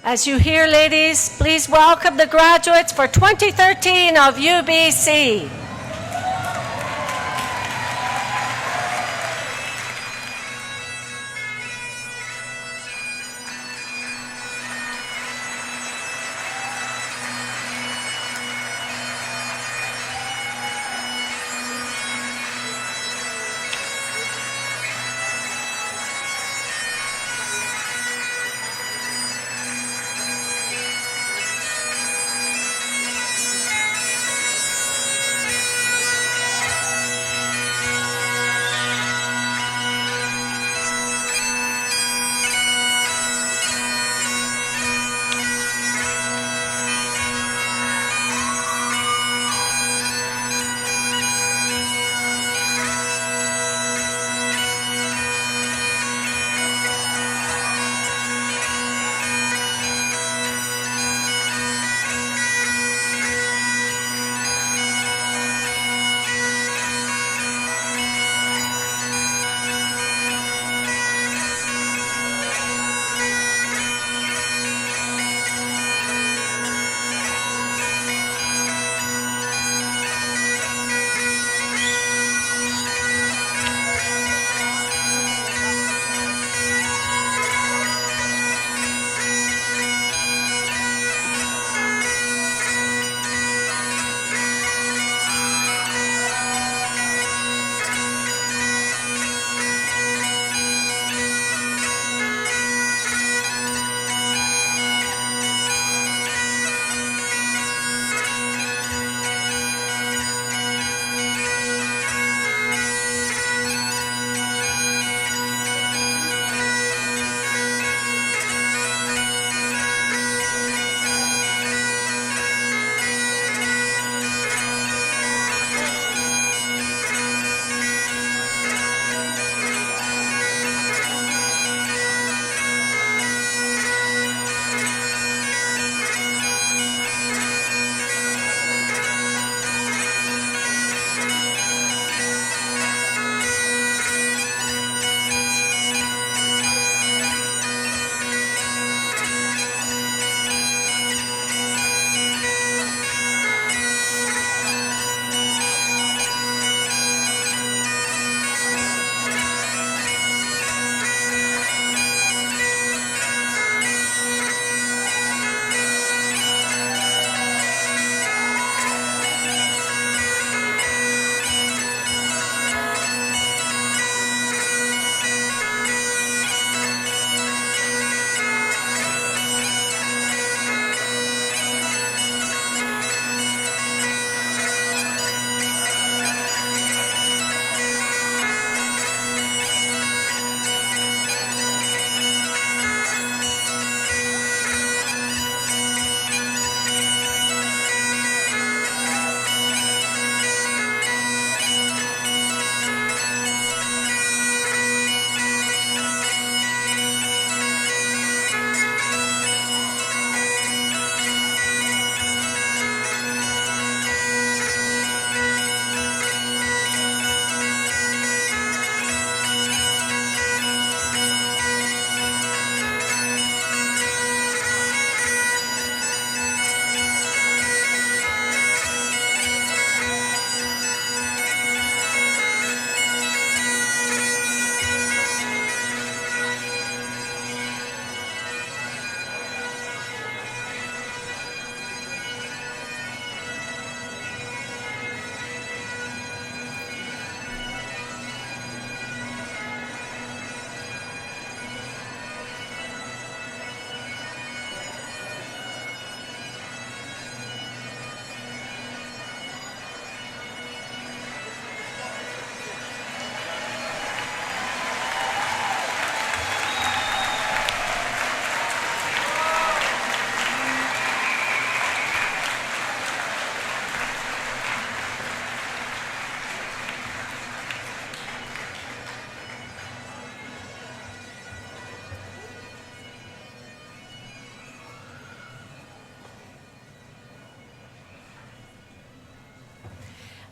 As you hear, ladies, please welcome the graduates for 2013 of UBC.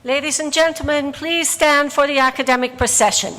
Ladies and gentlemen, please stand for the academic procession.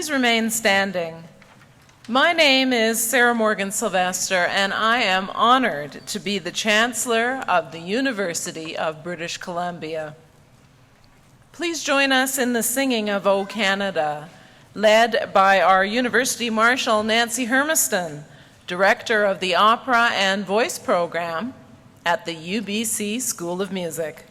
Please remain standing. My name is Sarah Morgan Sylvester, and I am honored to be the Chancellor of the University of British Columbia. Please join us in the singing of O Canada, led by our University Marshal Nancy Hermiston, Director of the Opera and Voice Program at the UBC School of Music.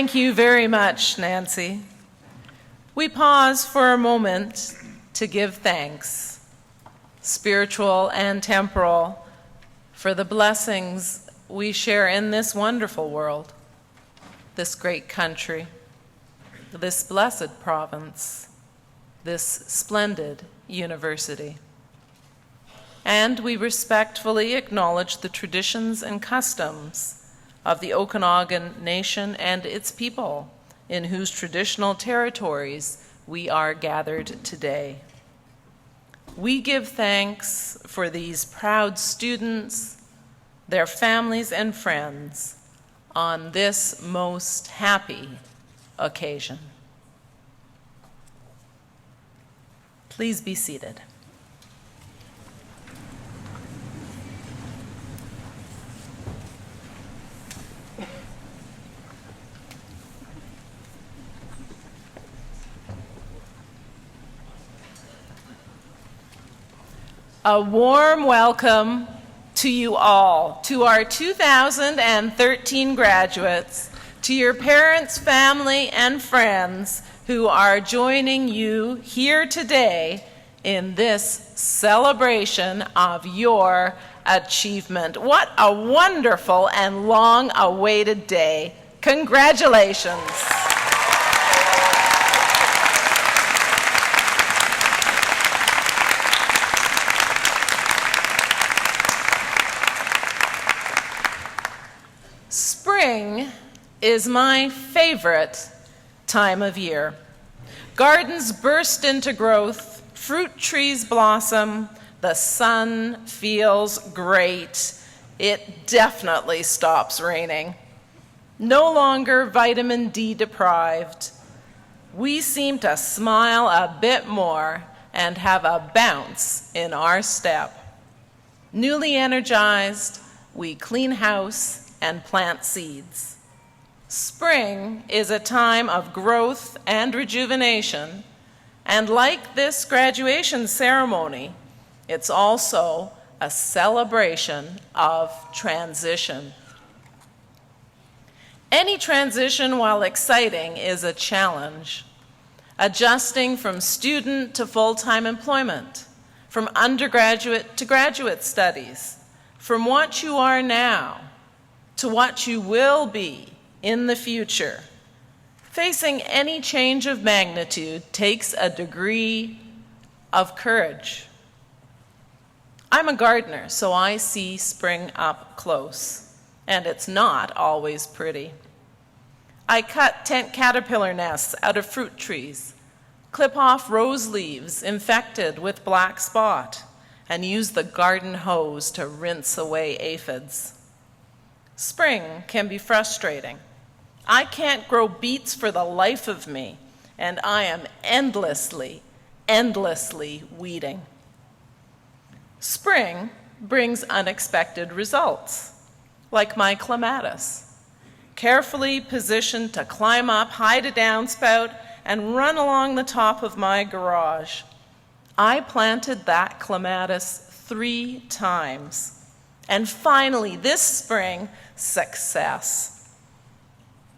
Thank you very much, Nancy. We pause for a moment to give thanks, spiritual and temporal, for the blessings we share in this wonderful world, this great country, this blessed province, this splendid university. And we respectfully acknowledge the traditions and customs of the Okanagan Nation and its people, in whose traditional territories we are gathered today. We give thanks for these proud students, their families and friends, on this most happy occasion. Please be seated. A warm welcome to you all, to our 2013 graduates, to your parents, family, and friends who are joining you here today in this celebration of your achievement. What a wonderful and long-awaited day. Congratulations. Spring is my favorite time of year. Gardens burst into growth, fruit trees blossom, the sun feels great. It definitely stops raining. No longer vitamin D deprived. We seem to smile a bit more and have a bounce in our step. Newly energized, we clean house and plant seeds. Spring is a time of growth and rejuvenation, and like this graduation ceremony, it's also a celebration of transition. Any transition, while exciting, is a challenge. Adjusting from student to full-time employment, from undergraduate to graduate studies, from what you are now to what you will be in the future. Facing any change of magnitude takes a degree of courage. I'm a gardener, so I see spring up close, and it's not always pretty. I cut tent caterpillar nests out of fruit trees, clip off rose leaves infected with black spot, and use the garden hose to rinse away aphids. Spring can be frustrating. I can't grow beets for the life of me, and I am endlessly weeding. Spring brings unexpected results, like my clematis, carefully positioned to climb up, hide a downspout, and run along the top of my garage. I planted that clematis 3 times, and finally this spring, success.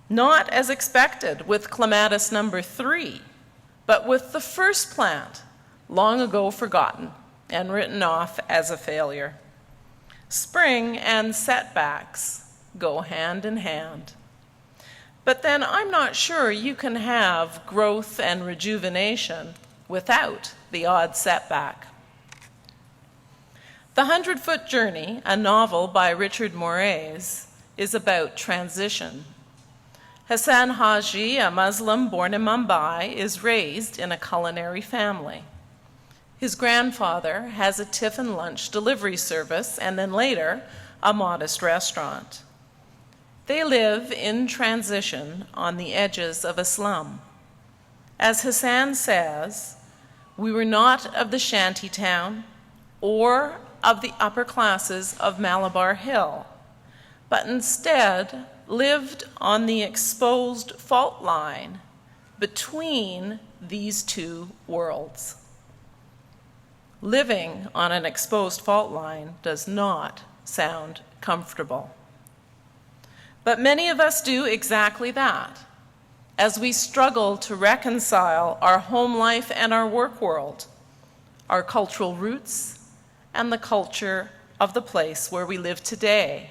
Not as expected with clematis number 3, but with the first plant, long ago forgotten and written off as a failure. Spring and setbacks go hand in hand. But then I'm not sure you can have growth and rejuvenation without the odd setback. The 100-Foot Journey, a novel by Richard Moraes, is about transition. Hassan Haji, a Muslim born in Mumbai, is raised in a culinary family. His grandfather has a tiffin lunch delivery service and then later a modest restaurant. They live in transition on the edges of a slum. As Hassan says, we were not of the shanty town or of the upper classes of Malabar Hill, but instead lived on the exposed fault line between these two worlds. Living on an exposed fault line does not sound comfortable. But many of us do exactly that as we struggle to reconcile our home life and our work world, our cultural roots and the culture of the place where we live today,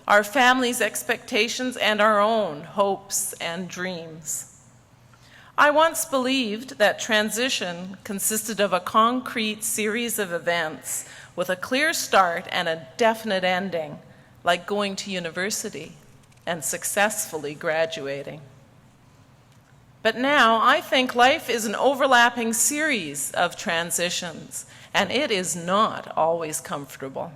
our family's expectations and our own hopes and dreams. I once believed that transition consisted of a concrete series of events with a clear start and a definite ending, like going to university and successfully graduating. But now I think life is an overlapping series of transitions, and it is not always comfortable.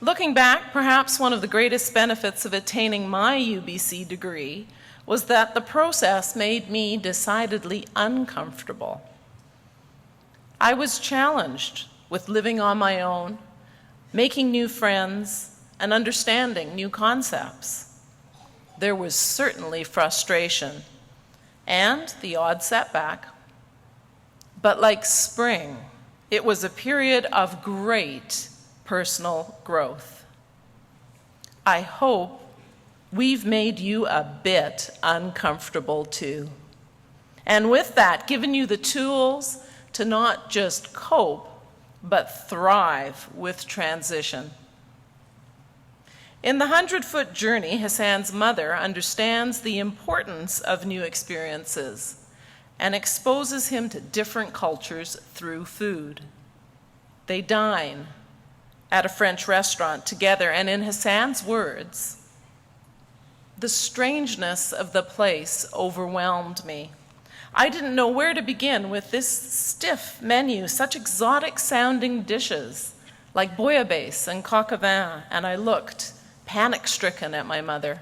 Looking back, perhaps one of the greatest benefits of attaining my UBC degree was that the process made me decidedly uncomfortable. I was challenged with living on my own, making new friends, and understanding new concepts. There was certainly frustration and the odd setback. But like spring, it was a period of great personal growth. I hope we've made you a bit uncomfortable too. And with that, given you the tools to not just cope, but thrive with transition. In the 100-Foot Journey, Hassan's mother understands the importance of new experiences and exposes him to different cultures through food. They dine at a French restaurant together, and in Hassan's words, the strangeness of the place overwhelmed me. I didn't know where to begin with this stiff menu, such exotic-sounding dishes like bouillabaisse and coq au vin, and I looked panic-stricken at my mother.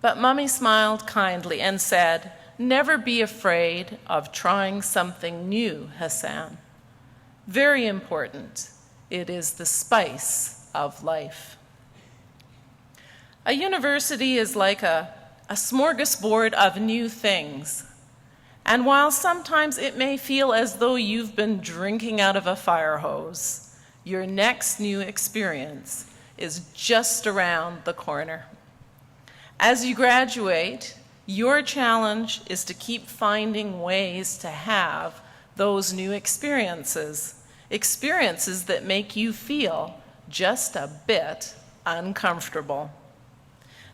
But Mummy smiled kindly and said, "Never be afraid of trying something new, Hassan. Very important. It is the spice of life." A university is like a smorgasbord of new things. And while sometimes it may feel as though you've been drinking out of a fire hose, your next new experience is just around the corner. As you graduate, your challenge is to keep finding ways to have those new experiences that make you feel just a bit uncomfortable.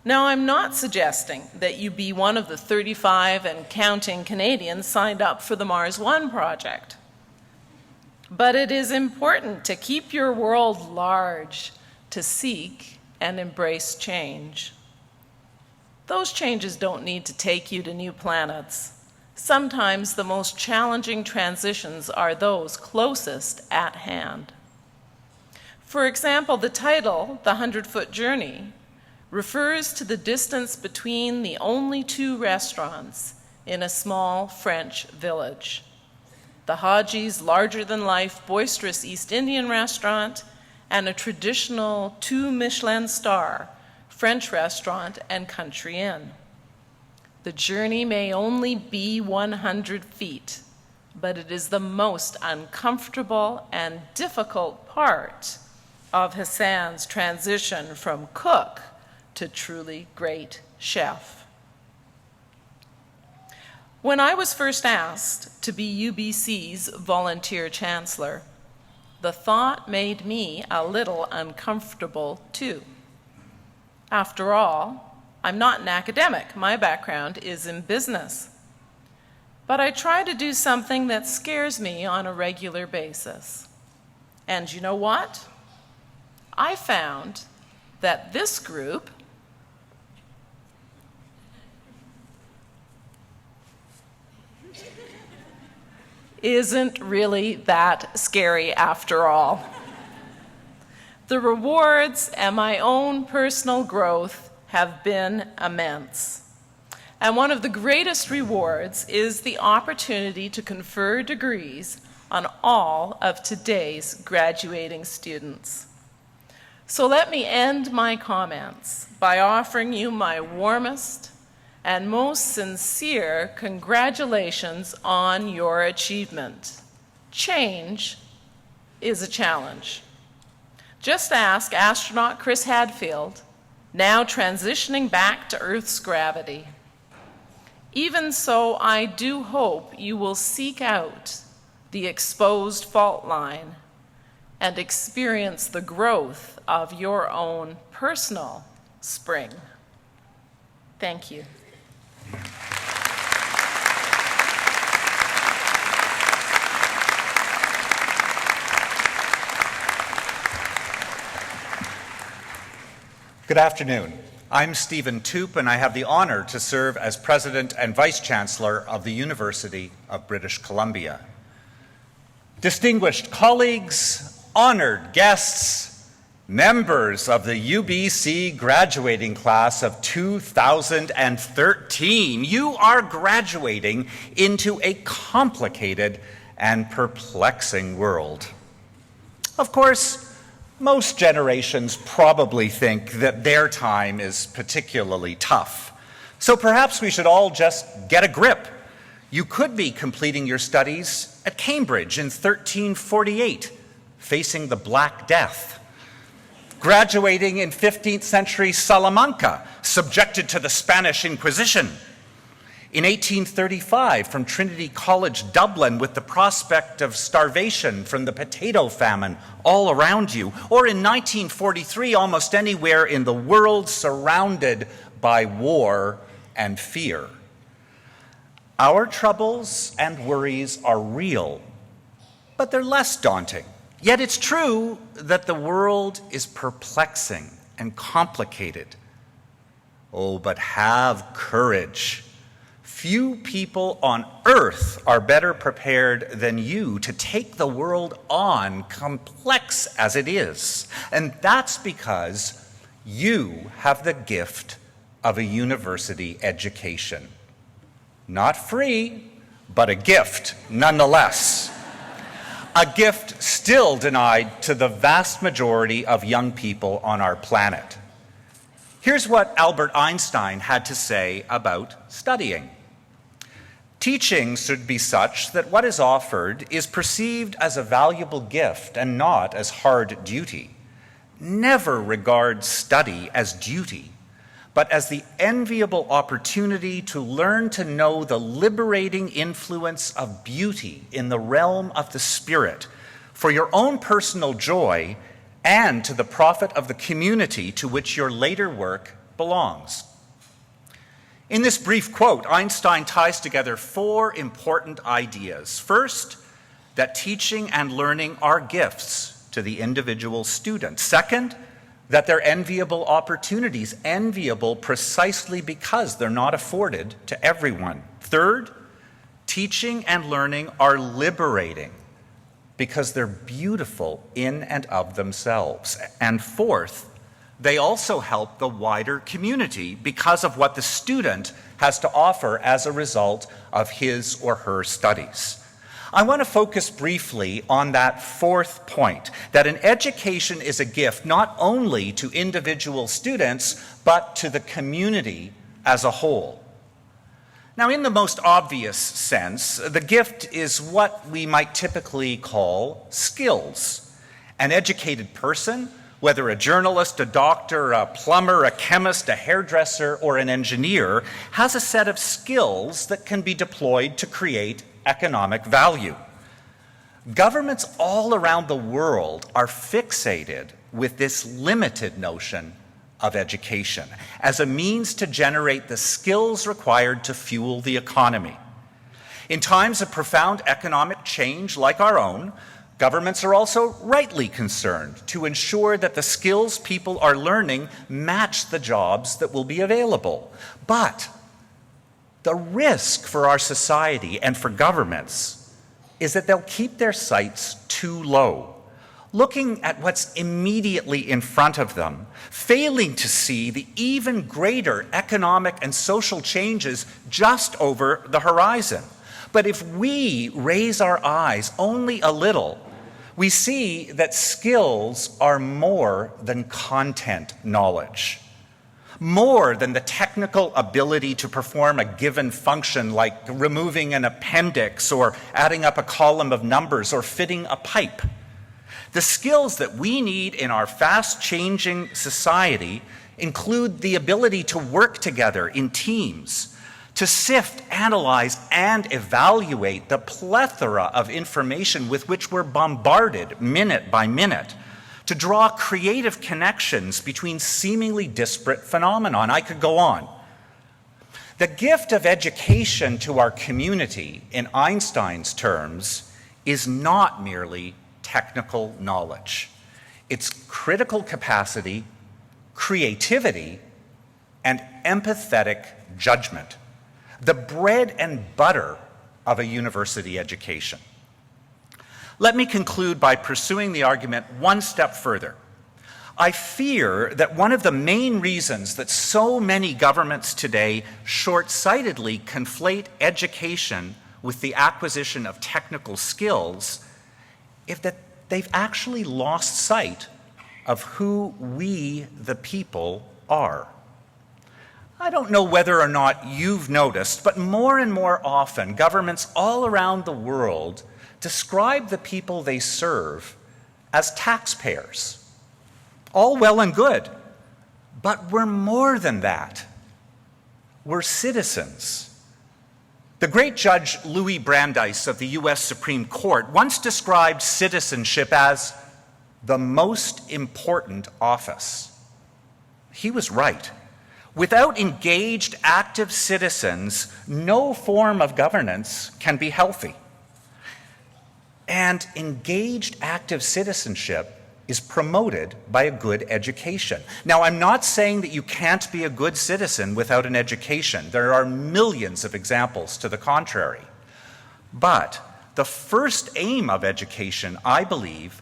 Now, I'm not suggesting that you be one of the 35 and counting Canadians signed up for the Mars One project. But it is important to keep your world large, to seek and embrace change. Those changes don't need to take you to new planets. Sometimes the most challenging transitions are those closest at hand. For example, the title, The 100-Foot Journey, refers to the distance between the only two restaurants in a small French village. The Haji's larger-than-life, boisterous East Indian restaurant and a traditional 2-Michelin star French restaurant and country inn. The journey may only be 100 feet, but it is the most uncomfortable and difficult part of Hassan's transition from cook to truly great chef. When I was first asked to be UBC's volunteer chancellor, the thought made me a little uncomfortable too. After all, I'm not an academic. My background is in business. But I try to do something that scares me on a regular basis. And you know what? I found that this group isn't really that scary after all. The rewards and my own personal growth have been immense. And one of the greatest rewards is the opportunity to confer degrees on all of today's graduating students. So let me end my comments by offering you my warmest and most sincere congratulations on your achievement. Change is a challenge. Just ask astronaut Chris Hadfield, now transitioning back to Earth's gravity. Even so, I do hope you will seek out the exposed fault line and experience the growth of your own personal spring. Thank you. Good afternoon. I'm Stephen Toop, and I have the honor to serve as President and Vice Chancellor of the University of British Columbia. Distinguished colleagues, honored guests, members of the UBC graduating class of 2013, you are graduating into a complicated and perplexing world. Of course, most generations probably think that their time is particularly tough. So perhaps we should all just get a grip. You could be completing your studies at Cambridge in 1348, facing the Black Death. Graduating in 15th century Salamanca, subjected to the Spanish Inquisition. In 1835, from Trinity College, Dublin, with the prospect of starvation from the potato famine all around you. Or in 1943, almost anywhere in the world surrounded by war and fear. Our troubles and worries are real, but they're less daunting. Yet it's true that the world is perplexing and complicated. Oh, but have courage. Few people on earth are better prepared than you to take the world on, complex as it is. And that's because you have the gift of a university education. Not free, but a gift nonetheless. A gift still denied to the vast majority of young people on our planet. Here's what Albert Einstein had to say about studying. Teaching should be such that what is offered is perceived as a valuable gift and not as hard duty. Never regard study as duty, but as the enviable opportunity to learn to know the liberating influence of beauty in the realm of the spirit for your own personal joy and to the profit of the community to which your later work belongs. In this brief quote, Einstein ties together four important ideas. First, that teaching and learning are gifts to the individual student. Second, that they're enviable opportunities, enviable precisely because they're not afforded to everyone. Third, teaching and learning are liberating because they're beautiful in and of themselves. And fourth, they also help the wider community because of what the student has to offer as a result of his or her studies. I want to focus briefly on that fourth point, that an education is a gift not only to individual students, but to the community as a whole. Now, in the most obvious sense, the gift is what we might typically call skills. An educated person, whether a journalist, a doctor, a plumber, a chemist, a hairdresser, or an engineer, has a set of skills that can be deployed to create economic value. Governments all around the world are fixated with this limited notion of education as a means to generate the skills required to fuel the economy. In times of profound economic change like our own, governments are also rightly concerned to ensure that the skills people are learning match the jobs that will be available. But the risk for our society and for governments is that they'll keep their sights too low, looking at what's immediately in front of them, failing to see the even greater economic and social changes just over the horizon. But if we raise our eyes only a little, we see that skills are more than content knowledge, more than the technical ability to perform a given function like removing an appendix or adding up a column of numbers or fitting a pipe. The skills that we need in our fast-changing society include the ability to work together in teams, to sift, analyze, and evaluate the plethora of information with which we're bombarded minute by minute, to draw creative connections between seemingly disparate phenomena. I could go on. The gift of education to our community, in Einstein's terms, is not merely technical knowledge. It's critical capacity, creativity, and empathetic judgment, the bread and butter of a university education. Let me conclude by pursuing the argument one step further. I fear that one of the main reasons that so many governments today short-sightedly conflate education with the acquisition of technical skills is that they've actually lost sight of who we, the people, are. I don't know whether or not you've noticed, but more and more often, governments all around the world describe the people they serve as taxpayers. All well and good, but we're more than that. We're citizens. The great Judge Louis Brandeis of the U.S. Supreme Court once described citizenship as the most important office. He was right. Without engaged, active citizens, no form of governance can be healthy. And engaged, active citizenship is promoted by a good education. Now, I'm not saying that you can't be a good citizen without an education. There are millions of examples to the contrary. But the first aim of education, I believe,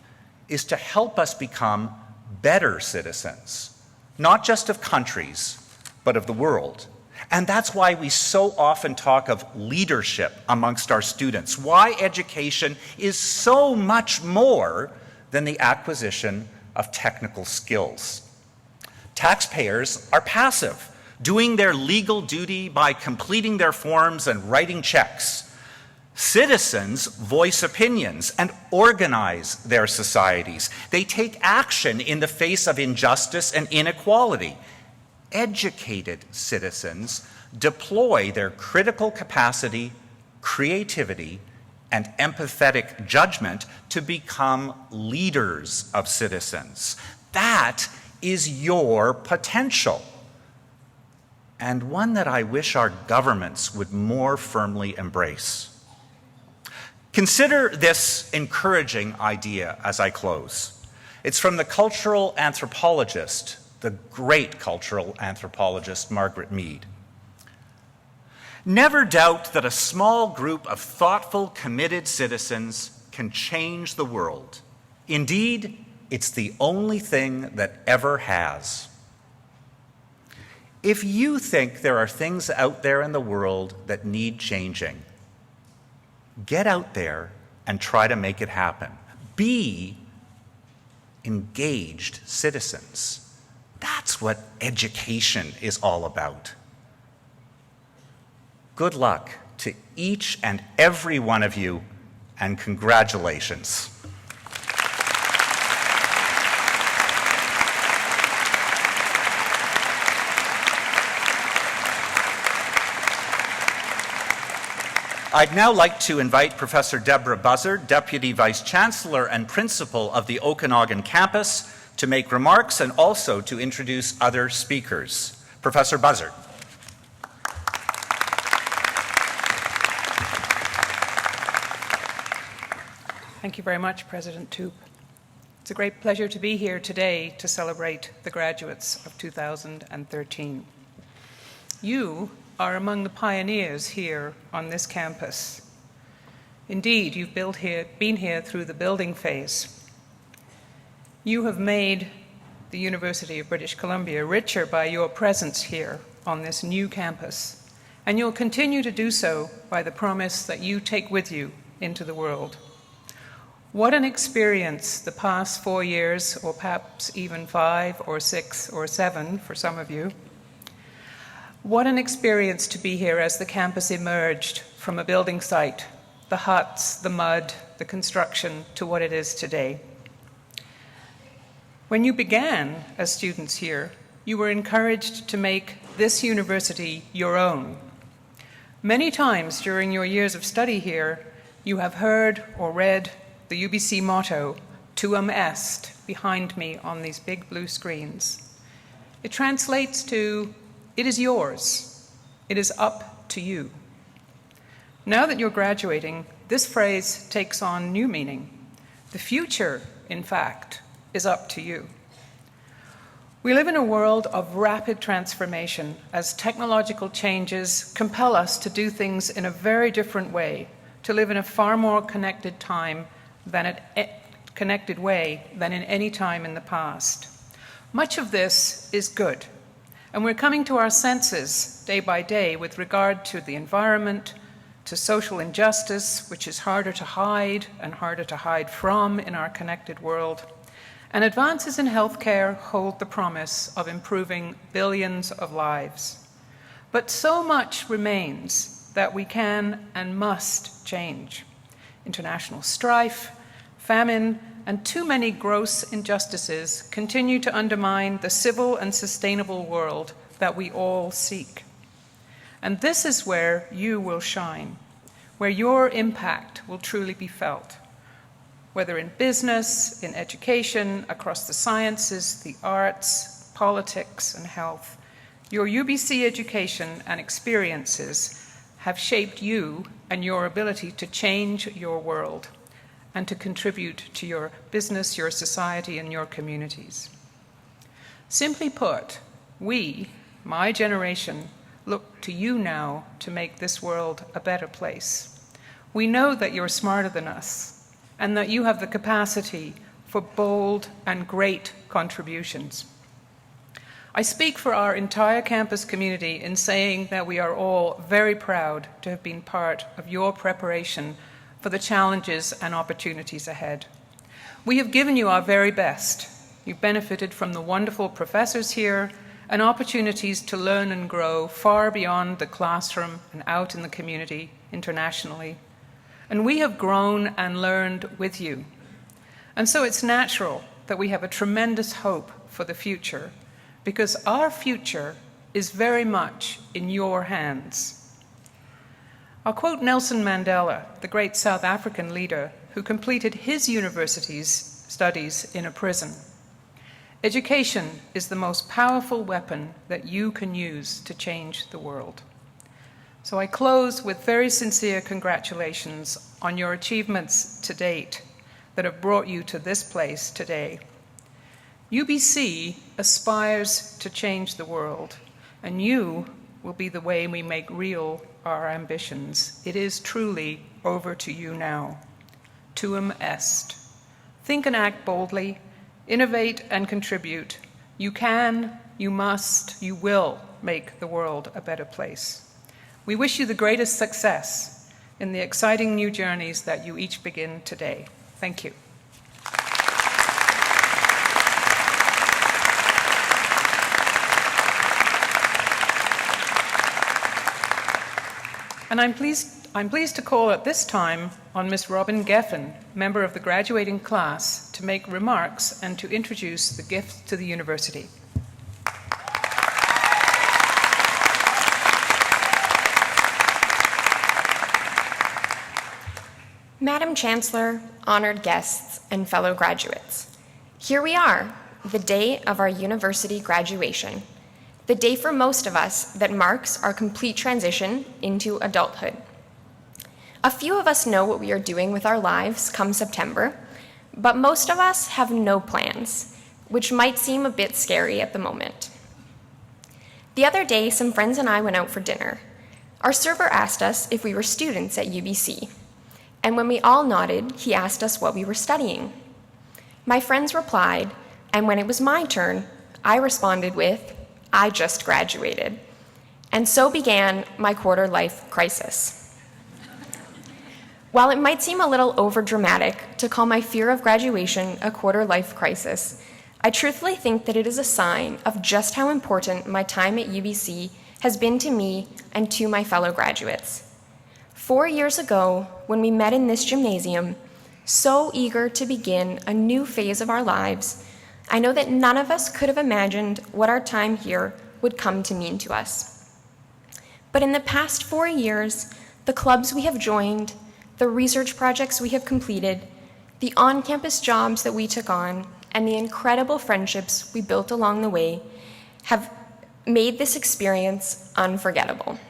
is to help us become better citizens, not just of countries, but of the world. And that's why we so often talk of leadership amongst our students, why education is so much more than the acquisition of technical skills. Taxpayers are passive, doing their legal duty by completing their forms and writing checks. Citizens voice opinions and organize their societies. They take action in the face of injustice and inequality. Educated citizens deploy their critical capacity, creativity, and empathetic judgment to become leaders of citizens. That is your potential, and one that I wish our governments would more firmly embrace. Consider this encouraging idea as I close. It's from the cultural anthropologist, the great cultural anthropologist, Margaret Mead. Never doubt that a small group of thoughtful, committed citizens can change the world. Indeed, it's the only thing that ever has. If you think there are things out there in the world that need changing, get out there and try to make it happen. Be engaged citizens. That's what education is all about. Good luck to each and every one of you, and congratulations. I'd now like to invite Professor Deborah Buzzard, Deputy Vice Chancellor and Principal of the Okanagan campus, to make remarks and also to introduce other speakers. Professor Buzzard. Thank you very much, President Toop. It's a great pleasure to be here today to celebrate the graduates of 2013. You are among the pioneers here on this campus. Indeed, you've been here through the building phase. You have made the University of British Columbia richer by your presence here on this new campus, and you'll continue to do so by the promise that you take with you into the world. What an experience the past 4 years, or perhaps even 5 or 6 or 7 for some of you. What an experience to be here as the campus emerged from a building site, the huts, the mud, the construction, to what it is today. When you began as students here, you were encouraged to make this university your own. Many times during your years of study here, you have heard or read the UBC motto, "Tuum est," behind me on these big blue screens. It translates to, "It is yours. It is up to you." Now that you're graduating, this phrase takes on new meaning. The future, in fact, is up to you. We live in a world of rapid transformation as technological changes compel us to do things in a very different way, to live in a far more connected way than in any time in the past. Much of this is good, and we're coming to our senses day by day with regard to the environment, to social injustice, which is harder to hide and harder to hide from in our connected world. And advances in healthcare hold the promise of improving billions of lives. But so much remains that we can and must change. International strife, famine, and too many gross injustices continue to undermine the civil and sustainable world that we all seek. And this is where you will shine, where your impact will truly be felt, whether in business, in education, across the sciences, the arts, politics, and health. Your UBC education and experiences have shaped you and your ability to change your world and to contribute to your business, your society, and your communities. Simply put, we, my generation, look to you now to make this world a better place. We know that you're smarter than us and that you have the capacity for bold and great contributions. I speak for our entire campus community in saying that we are all very proud to have been part of your preparation for the challenges and opportunities ahead. We have given you our very best. You've benefited from the wonderful professors here and opportunities to learn and grow far beyond the classroom and out in the community internationally. And we have grown and learned with you. And so it's natural that we have a tremendous hope for the future, because our future is very much in your hands. I'll quote Nelson Mandela, the great South African leader who completed his university's studies in a prison. Education is the most powerful weapon that you can use to change the world. So I close with very sincere congratulations on your achievements to date that have brought you to this place today. UBC aspires to change the world, and you will be the way we make real our ambitions. It is truly over to you now. Tuum est. Think and act boldly, innovate and contribute. You can, you must, you will make the world a better place. We wish you the greatest success in the exciting new journeys that you each begin today. Thank you. And I'm pleased to call at this time on Ms. Robin Geffen, member of the graduating class, to make remarks and to introduce the gift to the university. Madam Chancellor, honored guests, and fellow graduates, here we are, the day of our university graduation, the day for most of us that marks our complete transition into adulthood. A few of us know what we are doing with our lives come September, but most of us have no plans, which might seem a bit scary at the moment. The other day, some friends and I went out for dinner. Our server asked us if we were students at UBC, and when we all nodded, he asked us what we were studying. My friends replied, and when it was my turn, I responded with, I just graduated. And so began my quarter-life crisis. While it might seem a little overdramatic to call my fear of graduation a quarter-life crisis, I truthfully think that it is a sign of just how important my time at UBC has been to me and to my fellow graduates. 4 years ago, when we met in this gymnasium, so eager to begin a new phase of our lives, I know that none of us could have imagined what our time here would come to mean to us. But in the past 4 years, the clubs we have joined, the research projects we have completed, the on-campus jobs that we took on, and the incredible friendships we built along the way have made this experience unforgettable.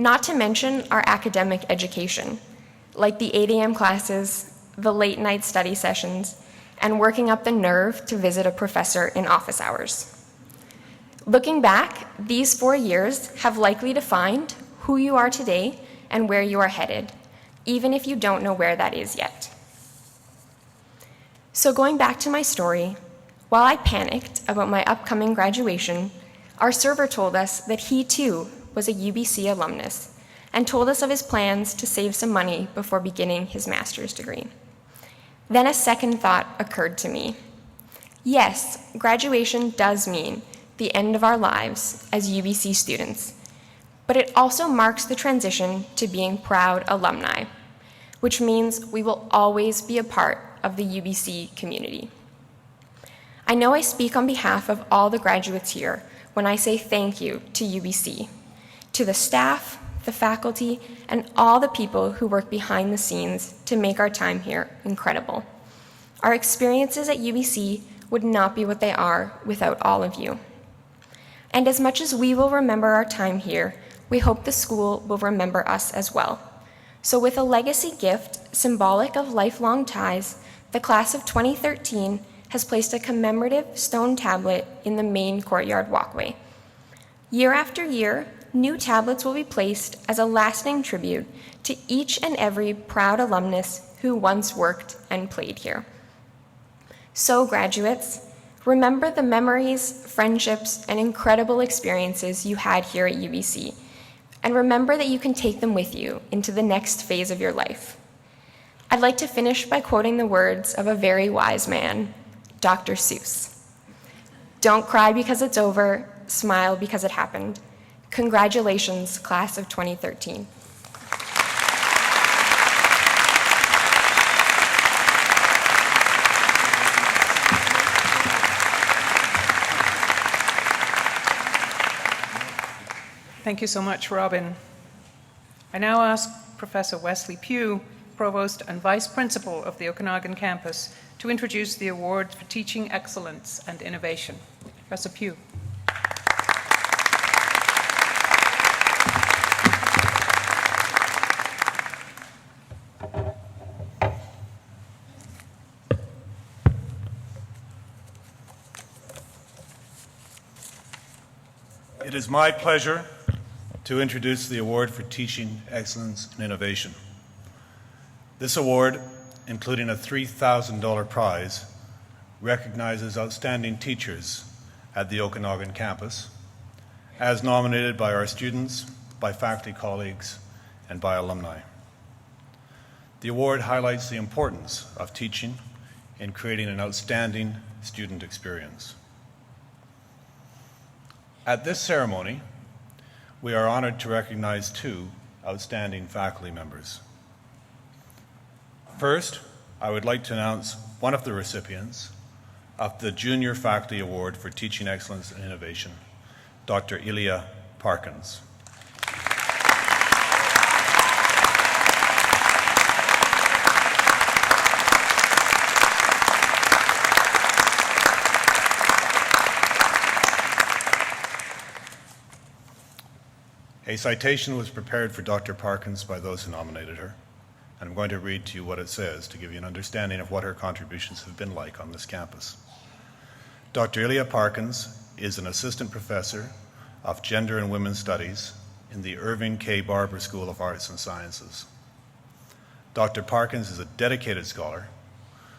Not to mention our academic education, like the 8 a.m. classes, the late night study sessions, and working up the nerve to visit a professor in office hours. Looking back, these 4 years have likely defined who you are today and where you are headed, even if you don't know where that is yet. So going back to my story, while I panicked about my upcoming graduation, our server told us that he too was a UBC alumnus and told us of his plans to save some money before beginning his master's degree. Then a second thought occurred to me. Yes, graduation does mean the end of our lives as UBC students, but it also marks the transition to being proud alumni, which means we will always be a part of the UBC community. I know I speak on behalf of all the graduates here when I say thank you to UBC, to the staff, the faculty, and all the people who work behind the scenes to make our time here incredible. Our experiences at UBC would not be what they are without all of you. And as much as we will remember our time here, we hope the school will remember us as well. So with a legacy gift symbolic of lifelong ties, the class of 2013 has placed a commemorative stone tablet in the main courtyard walkway. Year after year, new tablets will be placed as a lasting tribute to each and every proud alumnus who once worked and played here. So, graduates, remember the memories, friendships, and incredible experiences you had here at UBC, and remember that you can take them with you into the next phase of your life. I'd like to finish by quoting the words of a very wise man, Dr. Seuss. Don't cry because it's over, smile because it happened. Congratulations, class of 2013. Thank you so much, Robin. I now ask Professor Wesley Pugh, Provost and Vice Principal of the Okanagan campus, to introduce the Award for Teaching Excellence and Innovation. Professor Pugh. It is my pleasure to introduce the Award for Teaching Excellence and Innovation. This award, including a $3,000 prize, recognizes outstanding teachers at the Okanagan campus, as nominated by our students, by faculty colleagues, and by alumni. The award highlights the importance of teaching in creating an outstanding student experience. At this ceremony, we are honored to recognize two outstanding faculty members. First, I would like to announce one of the recipients of the Junior Faculty Award for Teaching Excellence and Innovation, Dr. Ilya Parkins. A citation was prepared for Dr. Parkins by those who nominated her, and I'm going to read to you what it says to give you an understanding of what her contributions have been like on this campus. Dr. Ilya Parkins is an assistant professor of Gender and Women's Studies in the Irving K. Barber School of Arts and Sciences. Dr. Parkins is a dedicated scholar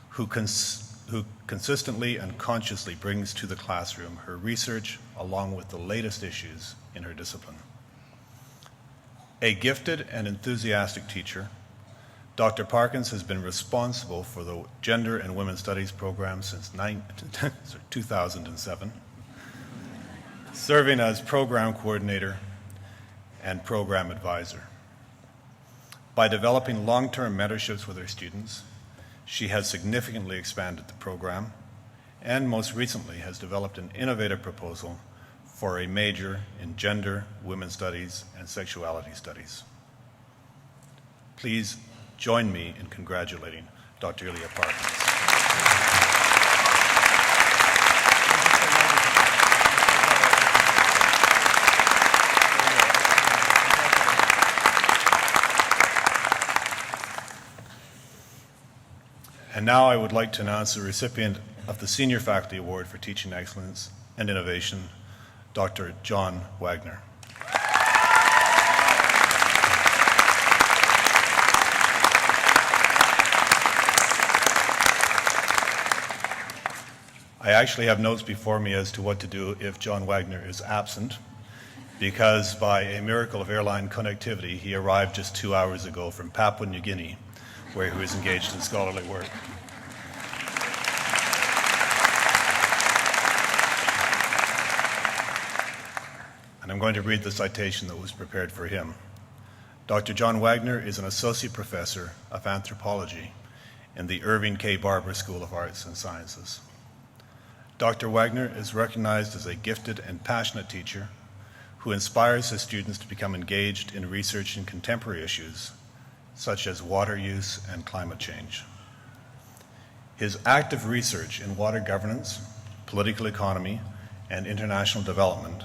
who consistently and consciously brings to the classroom her research along with the latest issues in her discipline. A gifted and enthusiastic teacher, Dr. Parkins has been responsible for the Gender and Women's Studies program since 2007, serving as program coordinator and program advisor. By developing long-term mentorships with her students, she has significantly expanded the program and most recently has developed an innovative proposal for a major in gender, women's studies, and sexuality studies. Please join me in congratulating Dr. Ilya Parkins. And now I would like to announce the recipient of the Senior Faculty Award for Teaching Excellence and Innovation, Dr. John Wagner. I actually have notes before me as to what to do if John Wagner is absent, because by a miracle of airline connectivity, he arrived just 2 hours ago from Papua New Guinea, where he was engaged in scholarly work. And I'm going to read the citation that was prepared for him. Dr. John Wagner is an associate professor of anthropology in the Irving K. Barber School of Arts and Sciences. Dr. Wagner is recognized as a gifted and passionate teacher who inspires his students to become engaged in researching contemporary issues such as water use and climate change. His active research in water governance, political economy, and international development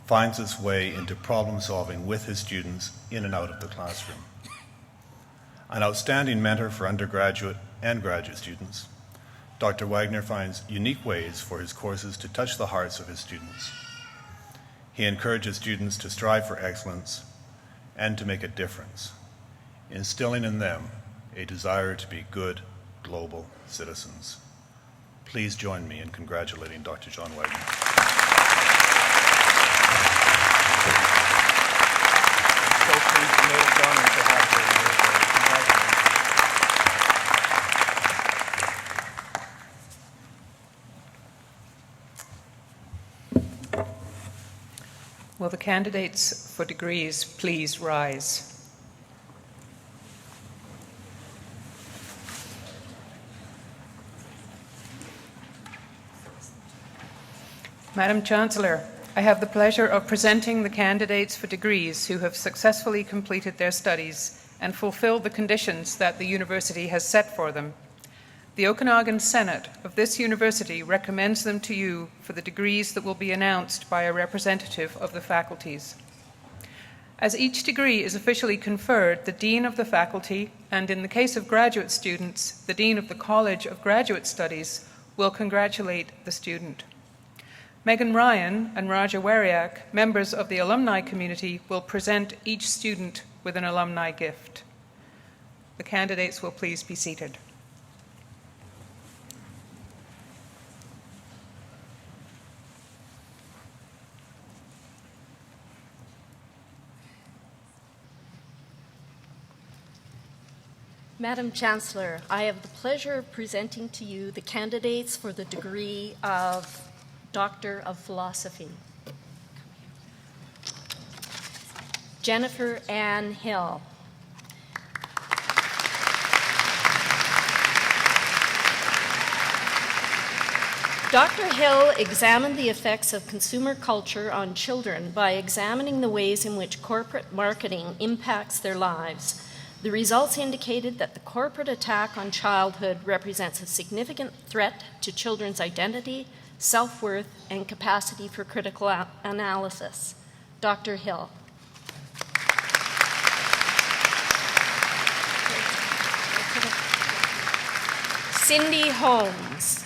finds its way into problem solving with his students in and out of the classroom. An outstanding mentor for undergraduate and graduate students, Dr. Wagner finds unique ways for his courses to touch the hearts of his students. He encourages students to strive for excellence and to make a difference, instilling in them a desire to be good global citizens. Please join me in congratulating Dr. John Wagner. So pleased to know John and to have you. Will the candidates for degrees please rise? Madam Chancellor, I have the pleasure of presenting the candidates for degrees who have successfully completed their studies and fulfilled the conditions that the university has set for them. The Okanagan Senate of this university recommends them to you for the degrees that will be announced by a representative of the faculties. As each degree is officially conferred, the Dean of the Faculty, and in the case of graduate students, the Dean of the College of Graduate Studies, will congratulate the student. Megan Ryan and Raja Wariak, members of the alumni community, will present each student with an alumni gift. The candidates will please be seated. Madam Chancellor, I have the pleasure of presenting to you the candidates for the degree of Doctor of Philosophy. Jennifer Ann Hill. Dr. Hill examined the effects of consumer culture on children by examining the ways in which corporate marketing impacts their lives. The results indicated that the corporate attack on childhood represents a significant threat to children's identity, self-worth, and capacity for critical analysis. Dr. Hill. Cindy Holmes.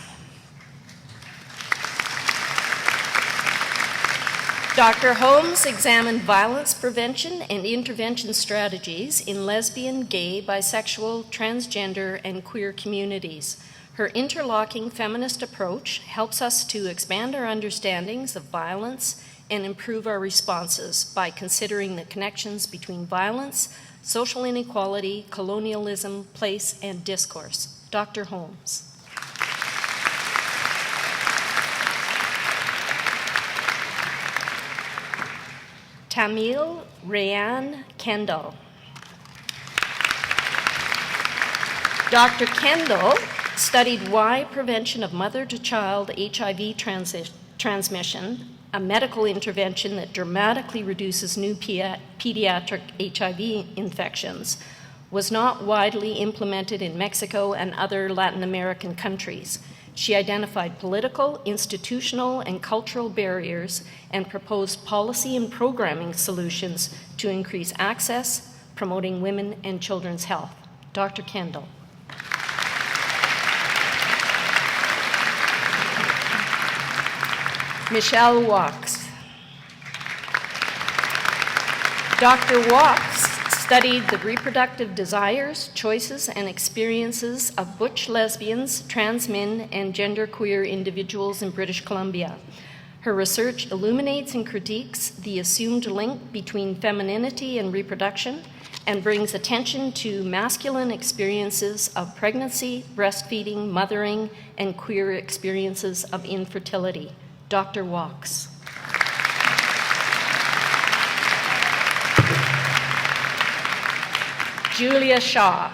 Dr. Holmes examined violence prevention and intervention strategies in lesbian, gay, bisexual, transgender, and queer communities. Her interlocking feminist approach helps us to expand our understandings of violence and improve our responses by considering the connections between violence, social inequality, colonialism, place, and discourse. Dr. Holmes. Tamil Rayan Kendall. Dr. Kendall studied why prevention of mother-to-child HIV transmission, a medical intervention that dramatically reduces new pediatric HIV infections, was not widely implemented in Mexico and other Latin American countries. She identified political, institutional, and cultural barriers and proposed policy and programming solutions to increase access, promoting women and children's health. Dr. Kendall. Michelle Wachs. Dr. Wachs studied the reproductive desires, choices, and experiences of butch lesbians, trans men, and genderqueer individuals in British Columbia. Her research illuminates and critiques the assumed link between femininity and reproduction and brings attention to masculine experiences of pregnancy, breastfeeding, mothering, and queer experiences of infertility. Dr. Wachs. Julia Shaw.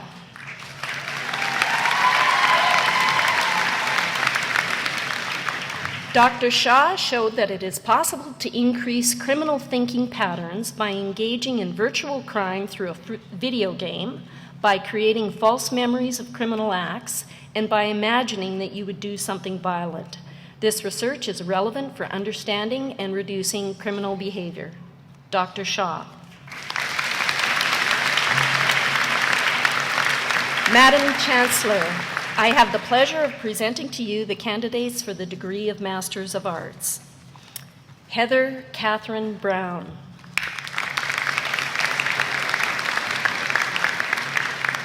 Dr. Shaw showed that it is possible to increase criminal thinking patterns by engaging in virtual crime through a video game, by creating false memories of criminal acts, and by imagining that you would do something violent. This research is relevant for understanding and reducing criminal behavior. Dr. Shaw. Madam Chancellor, I have the pleasure of presenting to you the candidates for the degree of Masters of Arts. Heather Catherine Brown.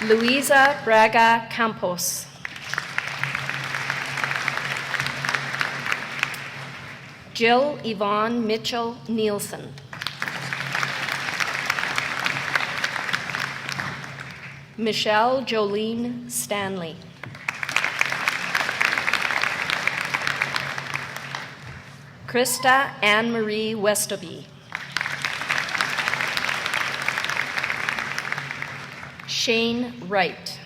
Luisa Braga Campos. Jill Yvonne Mitchell Nielsen. Michelle Jolene Stanley. Krista Anne-Marie Westoby. Shane Wright.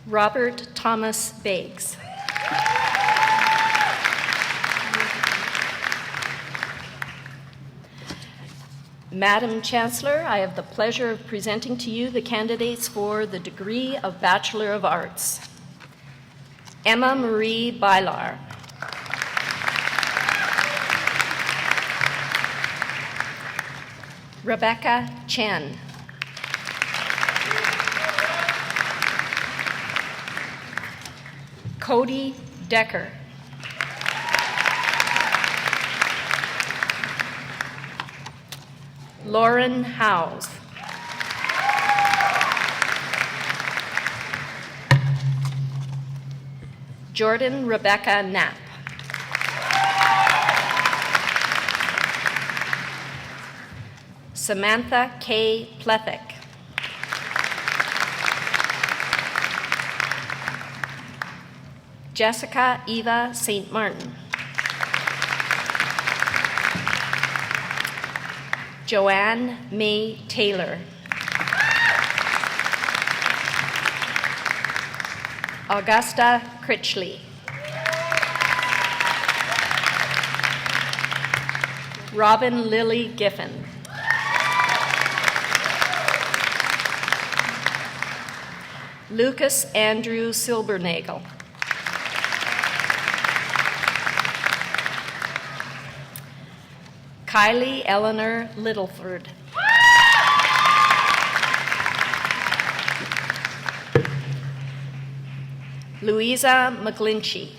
Robert Thomas Beggs. Madam Chancellor, I have the pleasure of presenting to you the candidates for the degree of Bachelor of Arts. Emma Marie Bylar. Rebecca Chen. Cody Decker. Lauren Howes. Jordan Rebecca Knapp. Samantha K. Plethick. Jessica Eva St. Martin. Joanne May Taylor. Augusta Critchley. Robin Lily Giffen. Lucas Andrew Silbernagel. Kylie Eleanor Littleford. Louisa McGlinchey.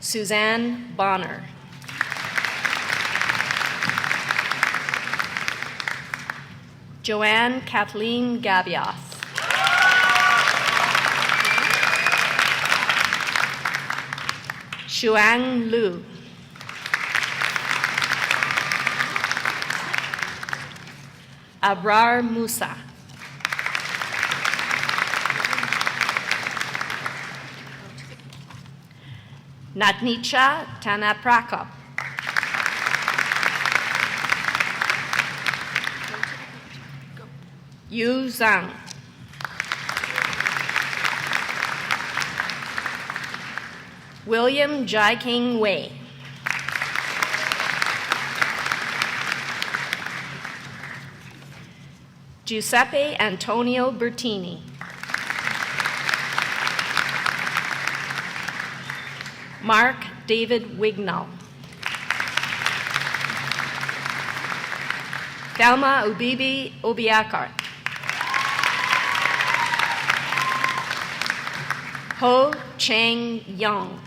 Suzanne Bonner. Joanne Kathleen Gabiath. Shuang Lu. Abrar Musa. Natnicha Tanaprakop. Yu Zhang. William Jai-King Wei. Giuseppe Antonio Bertini. Mark David Wignall. Thelma Ubibi Obiakar. Ho Chang Young.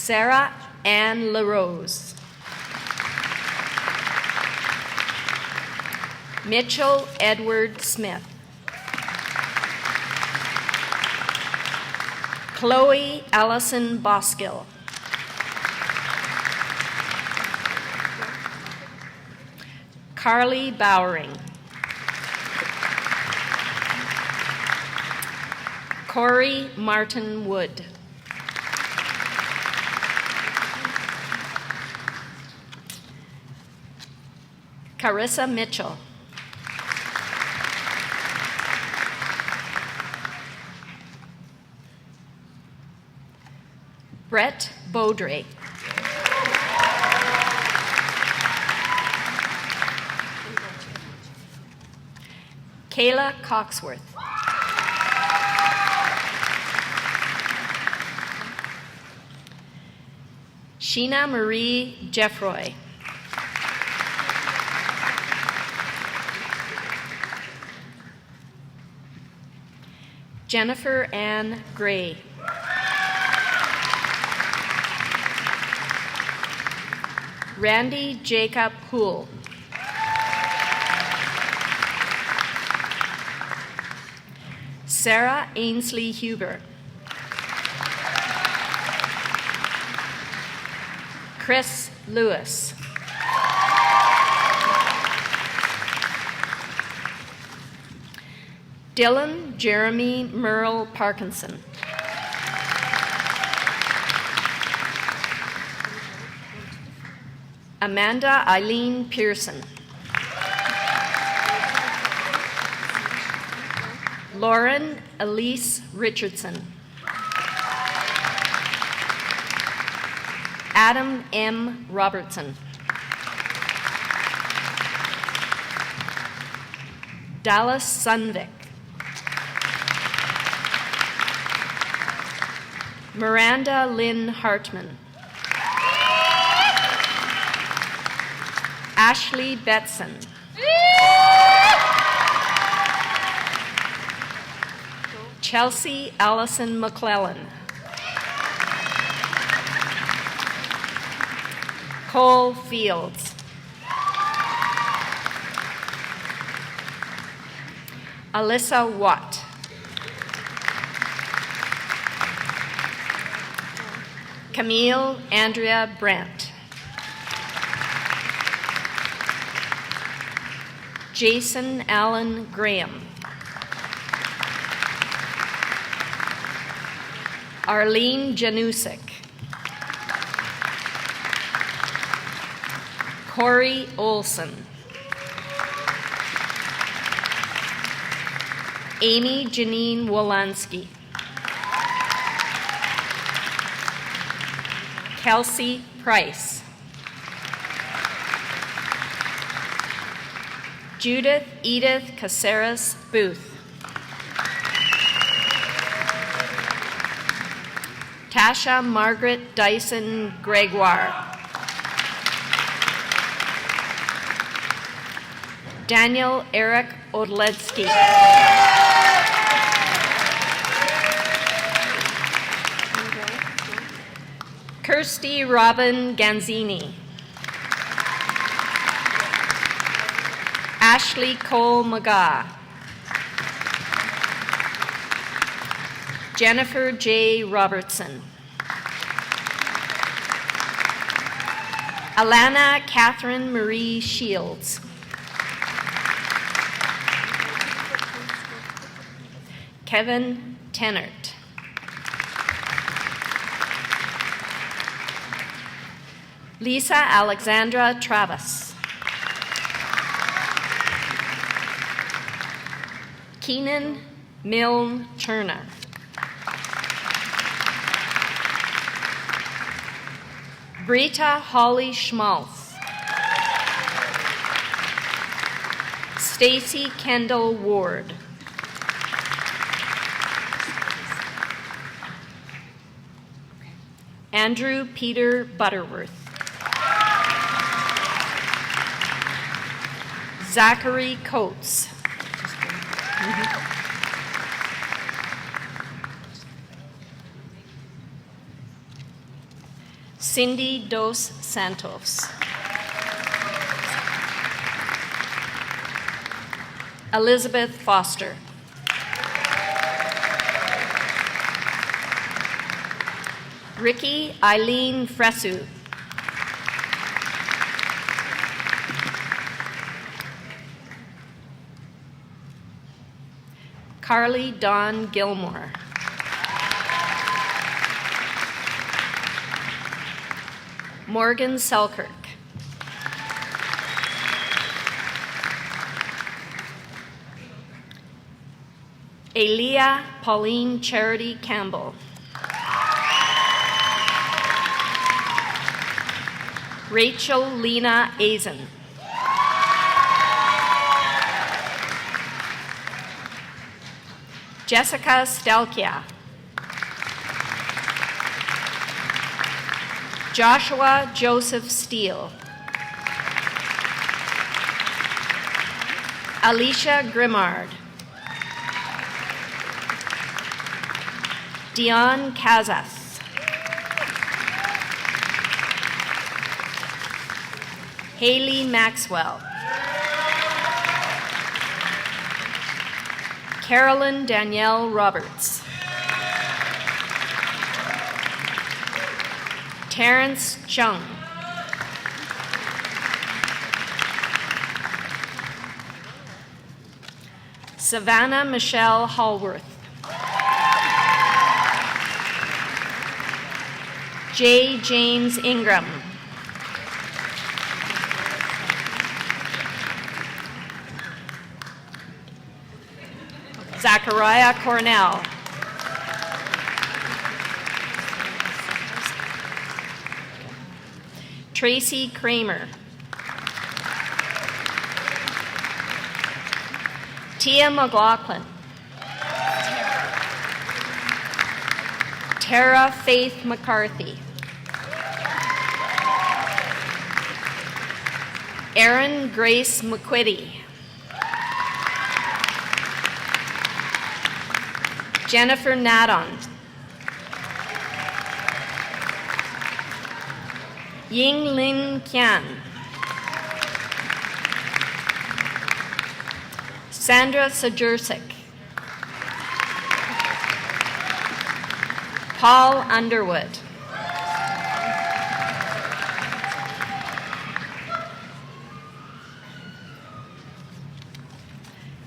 Sarah Ann LaRose. Mitchell Edward Smith. Chloe Allison Boskill. Carly Bowering. Corey Martin Wood. Carissa Mitchell. Brett Beaudry. Kayla Coxworth. Sheena Marie Jeffroy. Jennifer Ann Gray. Randy Jacob Poole. Sarah Ainsley Huber. Chris Lewis. Dylan Jeremy Merle Parkinson. Amanda Eileen Pearson. Lauren Elise Richardson. Adam M. Robertson. Dallas Sunvik. Miranda Lynn Hartman. Ashley Betson. Chelsea Allison McClellan. Cole Fields. Alyssa Watt. Camille Andrea Brandt. Jason Allen Graham. Arlene Janusik. Corey Olson. Amy Janine Wolanski. Kelsey Price. Judith Edith Caceres Booth. Tasha Margaret Dyson Gregoire. Daniel Eric Odletsky. Kirsty Robin Ganzini. Ashley Cole McGaugh. Jennifer J. Robertson. Alana Catherine Marie Shields. Kevin Tennert. Lisa Alexandra Travis. Keenan Milne Turner. Brita Holly Schmaltz. Stacy Kendall Ward. Andrew Peter Butterworth. Zachary Coates. Cindy Dos Santos. Elizabeth Foster. Ricky Eileen Fresu. Carly Dawn Gilmore. Morgan Selkirk. Elia Pauline Charity Campbell. Rachel Lena Azen. Jessica Stelkia. Joshua Joseph Steele. Alicia Grimard. Dion Kazas. Haley Maxwell. Carolyn Danielle Roberts. Terrence Chung. Savannah Michelle Hallworth. J. James Ingram. Zachariah Cornell. Tracy Kramer. Tia McLaughlin. Tara Faith McCarthy. Erin Grace McQuitty. Jennifer Nadon. Ying Lin Kian. Sandra Sajursic. Paul Underwood.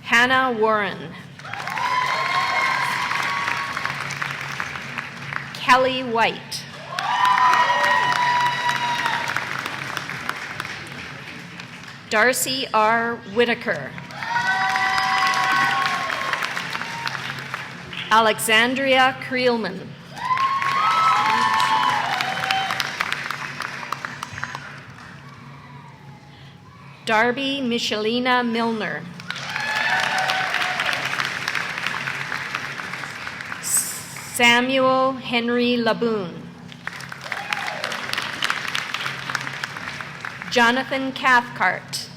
Hannah Warren. Kelly White. Darcy R. Whitaker. Alexandria Creelman. Darby Michelina Milner. Samuel Henry Laboon. Jonathan Cathcart.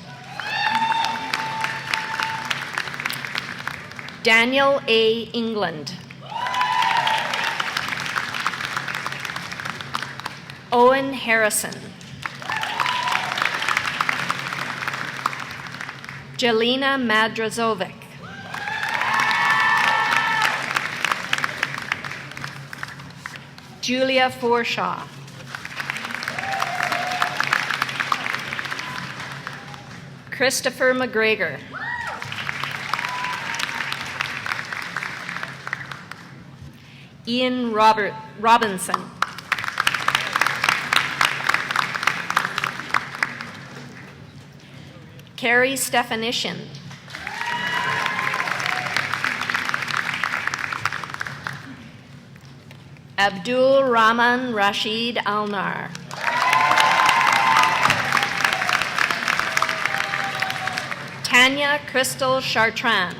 Daniel A. England. Owen Harrison. Jelena Madrazovic. Julia Forshaw. Christopher McGregor. Ian Robinson. Carrie Stefanishin. Abdul Rahman Rashid Alnar. Tanya Crystal Chartrand.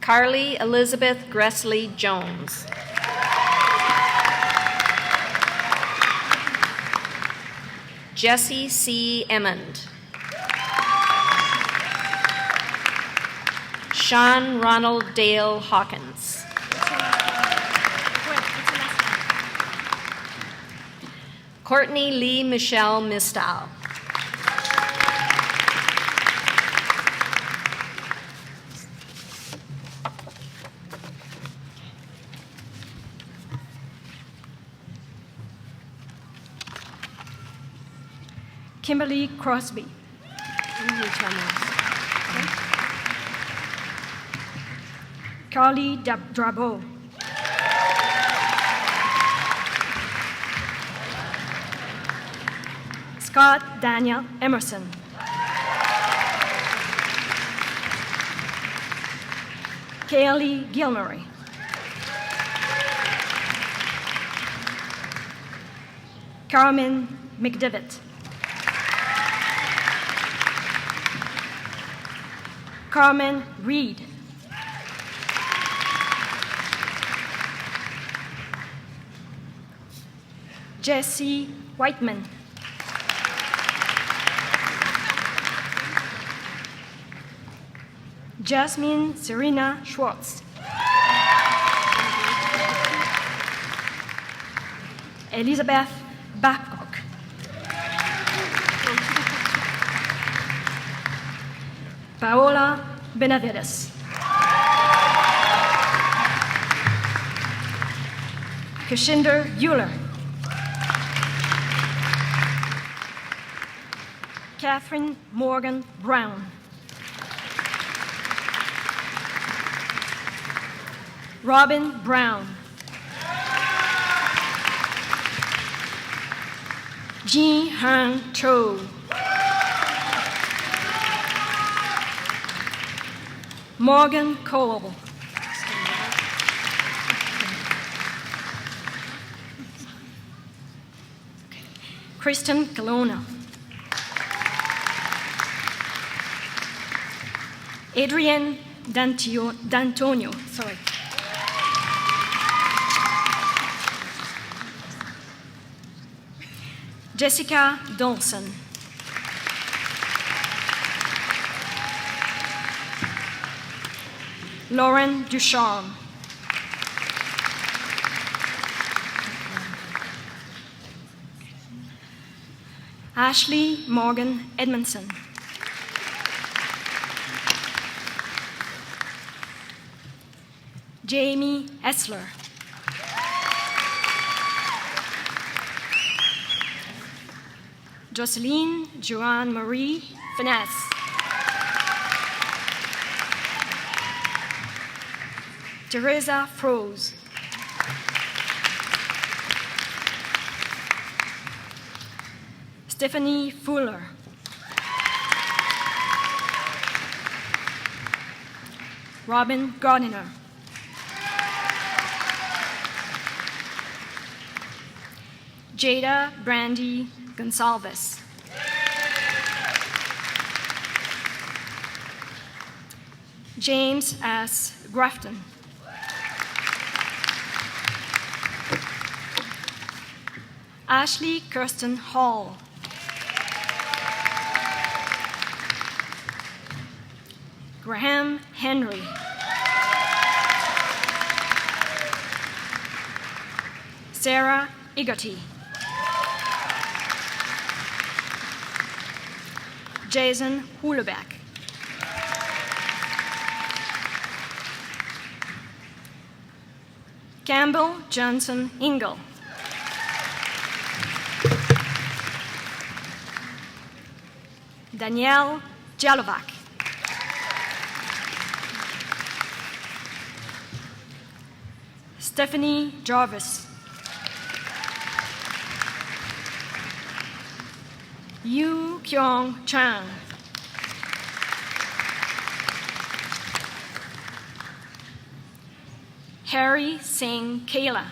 Carly Elizabeth Gressley Jones. Jesse C. Emmond. Sean Ronald Dale Hawkins. Courtney Lee Michelle Mistal. Kimberly Crosby. Carly Drabo. Scott Daniel Emerson. Kaylee Gilmurray. Carmen McDevitt. Carmen Reed. Jesse Whiteman. Jasmine Serena Schwartz. Elizabeth Babcock. Paola Benavides. Kashinder Euler. Catherine Morgan Brown. Robin Brown. Ji Han Cho. Morgan Cole. Kristen Colonna. Adrienne D'Antonio. Jessica Donson. Lauren Ducharme. Ashley Morgan Edmondson. Jamie Essler. Jocelyn Joanne Marie Finesse. Teresa Froze. Stephanie Fuller. Robin Gardiner. Jada Brandy Gonsalves. James S. Grafton. Ashley Kirsten Hall. Graham Henry. Sarah Igoti. Jason Hulebeck. Campbell Johnson Ingle. Danielle Jalovac. Stephanie Jarvis. Yu Kyung Chang. Harry Singh Kayla.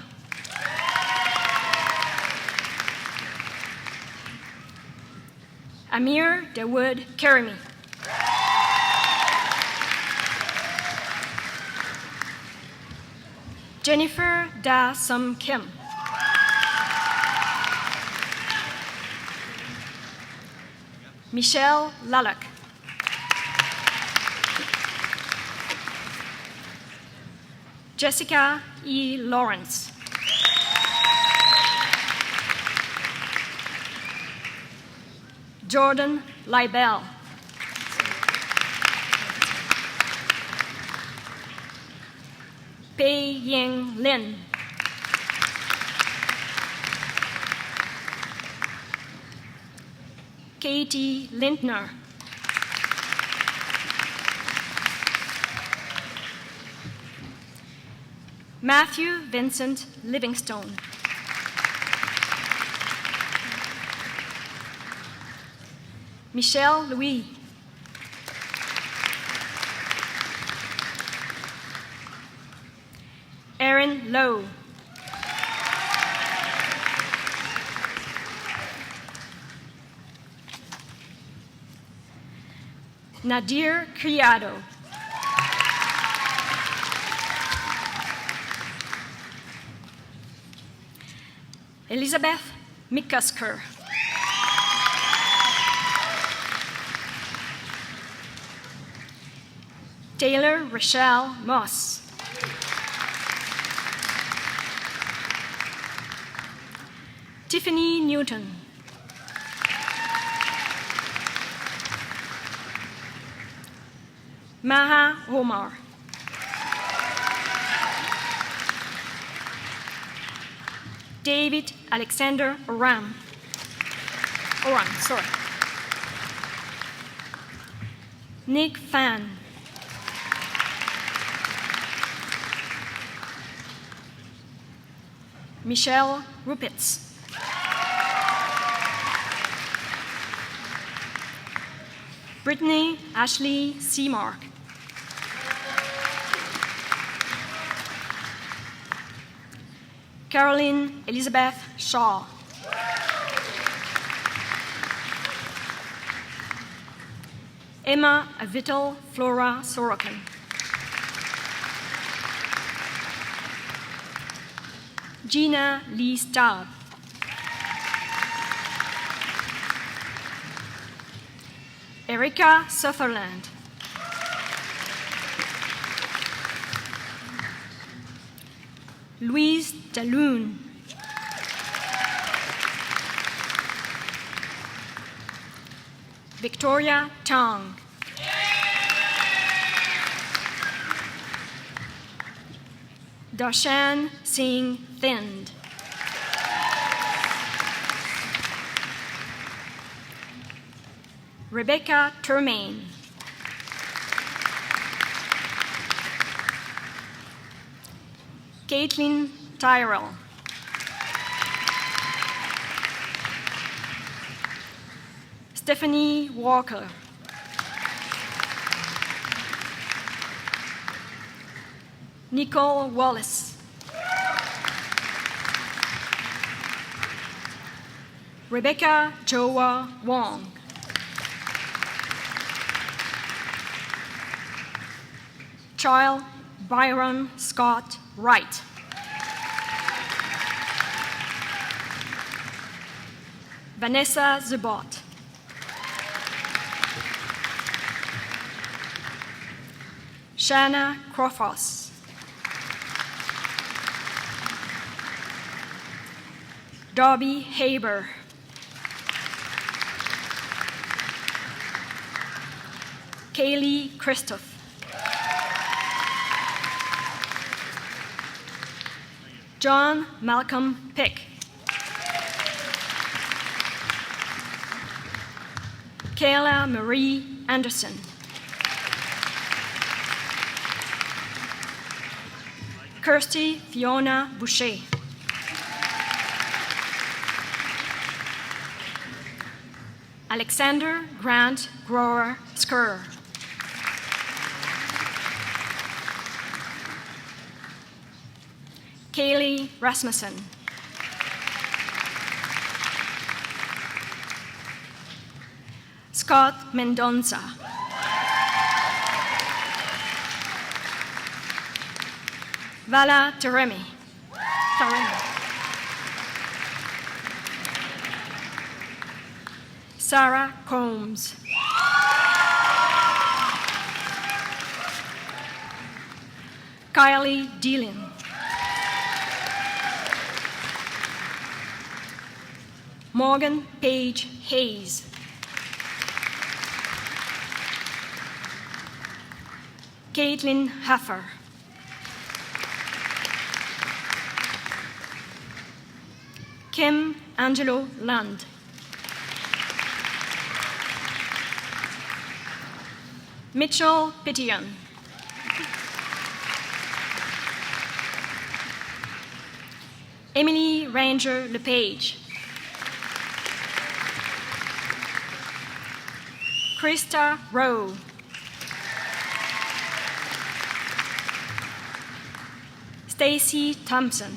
Amir Dawood Karimi. Jennifer Da Sum Kim. Michelle Lalak. Jessica E. Lawrence. Jordan Libel. Pei Ying Lin. Katie Lindner. Matthew Vincent Livingstone. Michelle Louis. Aaron Lowe. Nadir Criado. Elizabeth Mickasker. Taylor Rochelle Moss. Tiffany Newton. Maha Omar. David Alexander Oram. Nick Fan. Michelle Rupitz. Brittany Ashley Seamark. Caroline Elizabeth Shaw. Emma Avital Flora Sorokin. Gina Lee Staub. Erika Sutherland. Louise Daloon. Victoria Tong. Darshan Singh Thind. Rebecca Termaine. Caitlin Tyrell. Stephanie Walker. Nicole Wallace. Rebecca Joa Wong. Charles Byron Scott Wright. Vanessa Zubot. Shanna Crofos. Darby Haber. Kaylee Christoph. John Malcolm Pick. Kayla Marie Anderson. Kirsty Fiona Boucher. Alexander Grant Grower Skur. Kaylee Rasmussen. Scott Mendonça. Vala Taremi. Sarah Combs. Kylie Dealin. Morgan Page Hayes. Caitlin Huffer. Kim Angelo Lund. Mitchell Pittian. Emily Ranger LePage. Krista Rowe. Stacy Thompson.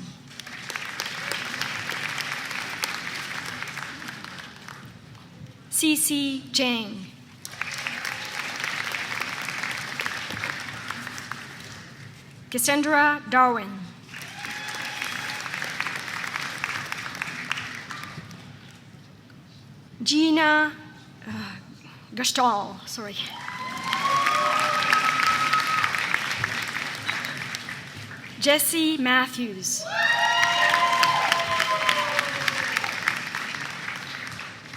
Cece Jane. Cassandra Darwin. Gina Gastall, sorry. Jesse Matthews.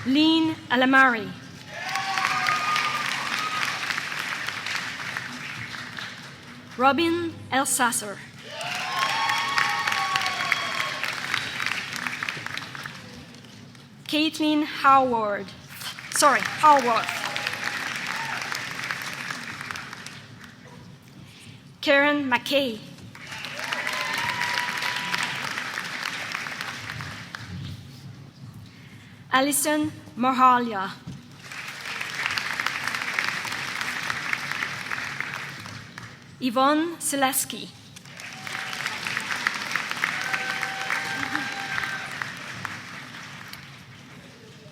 Lean Alamari. Robin Elsasser. Caitlin Howard. Karen McKay. Alison Mahalia. Yvonne Selesky.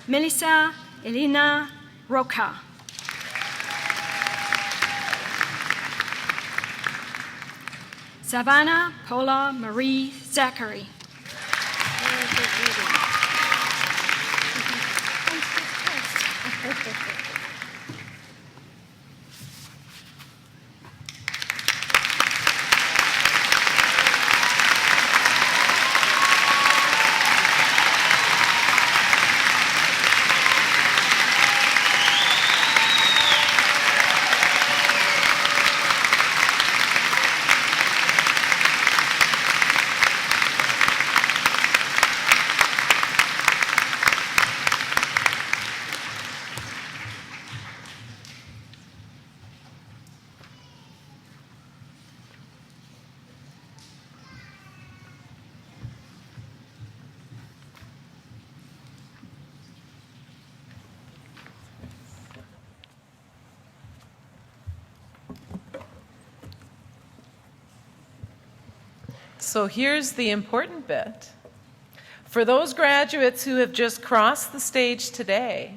Melissa Elena Roca. Savannah Paula Marie Zachary. So here's the important bit. For those graduates who have just crossed the stage today,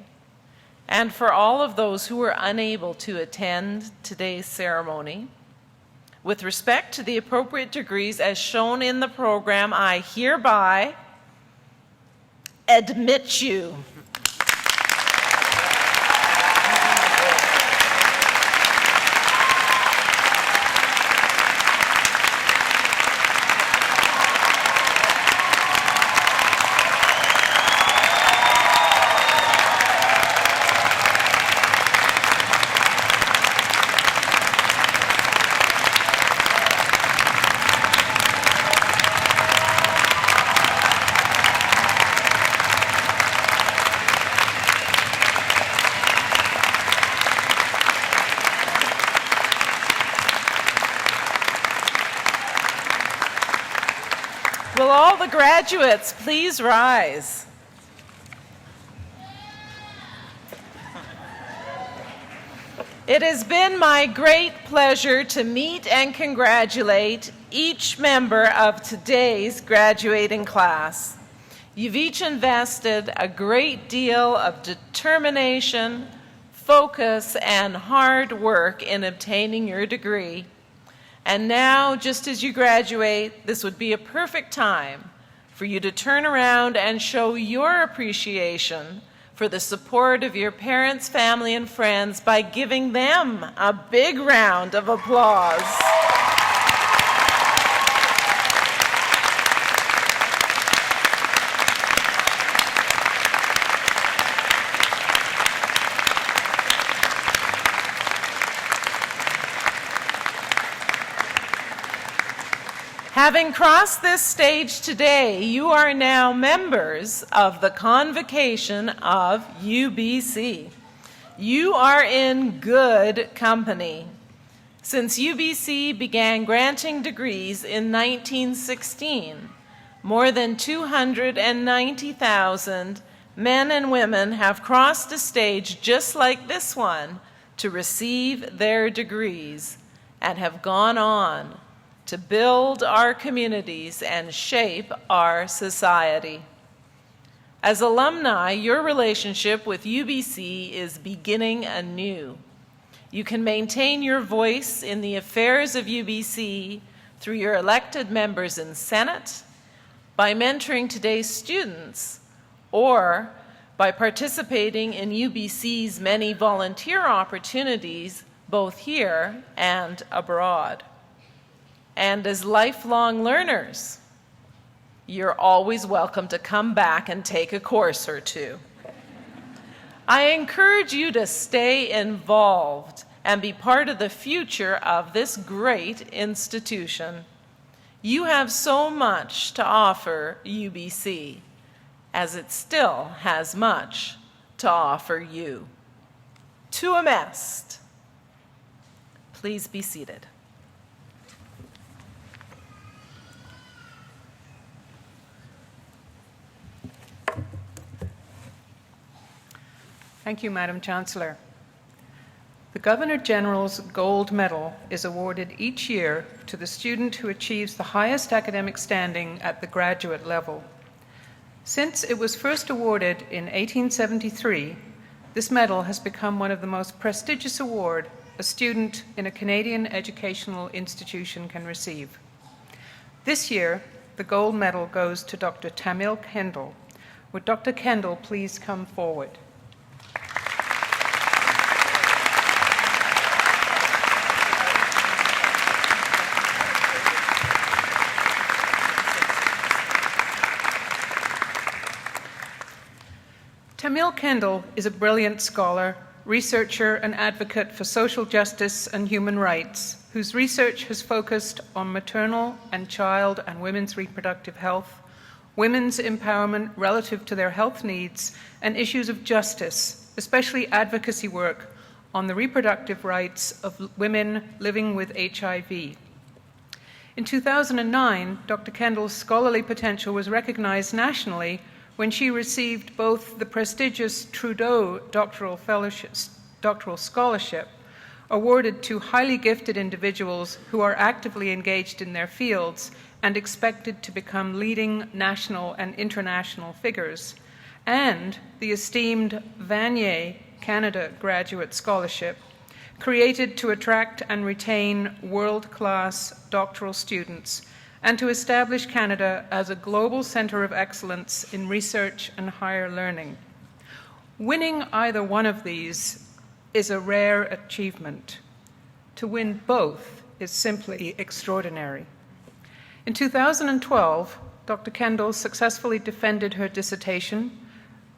and for all of those who were unable to attend today's ceremony, with respect to the appropriate degrees as shown in the program, I hereby admit you. Will all the graduates please rise? It has been my great pleasure to meet and congratulate each member of today's graduating class. You've each invested a great deal of determination, focus, and hard work in obtaining your degree. And now, just as you graduate, this would be a perfect time for you to turn around and show your appreciation for the support of your parents, family, and friends by giving them a big round of applause. Having crossed this stage today, you are now members of the Convocation of UBC. You are in good company. Since UBC began granting degrees in 1916, more than 290,000 men and women have crossed a stage just like this one to receive their degrees and have gone on to build our communities and shape our society. As alumni, your relationship with UBC is beginning anew. You can maintain your voice in the affairs of UBC through your elected members in Senate, by mentoring today's students, or by participating in UBC's many volunteer opportunities both here and abroad. And as lifelong learners, you're always welcome to come back and take a course or two. I encourage you to stay involved and be part of the future of this great institution. You have so much to offer UBC, as it still has much to offer you. To Amest. Please be seated. Thank you, Madam Chancellor. The Governor General's Gold Medal is awarded each year to the student who achieves the highest academic standing at the graduate level. Since it was first awarded in 1873, this medal has become one of the most prestigious awards a student in a Canadian educational institution can receive. This year, the gold medal goes to Dr. Tamil Kendall. Would Dr. Kendall please come forward? Tamil Kendall is a brilliant scholar, researcher, and advocate for social justice and human rights, whose research has focused on maternal and child and women's reproductive health, women's empowerment relative to their health needs, and issues of justice, especially advocacy work on the reproductive rights of women living with HIV. In 2009, Dr. Kendall's scholarly potential was recognized nationally when she received both the prestigious Trudeau Doctoral Scholarship, awarded to highly gifted individuals who are actively engaged in their fields and expected to become leading national and international figures, and the esteemed Vanier Canada Graduate Scholarship, created to attract and retain world-class doctoral students and to establish Canada as a global centre of excellence in research and higher learning. Winning either one of these is a rare achievement. To win both is simply extraordinary. In 2012, Dr. Kendall successfully defended her dissertation,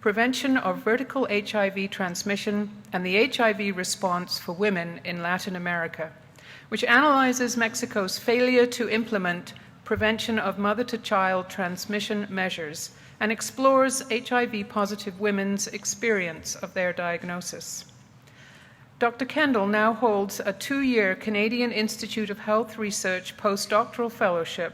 Prevention of Vertical HIV Transmission and the HIV Response for Women in Latin America, which analyzes Mexico's failure to implement prevention of mother-to-child transmission measures and explores HIV-positive women's experience of their diagnosis. Dr. Kendall now holds a 2-year Canadian Institute of Health Research postdoctoral fellowship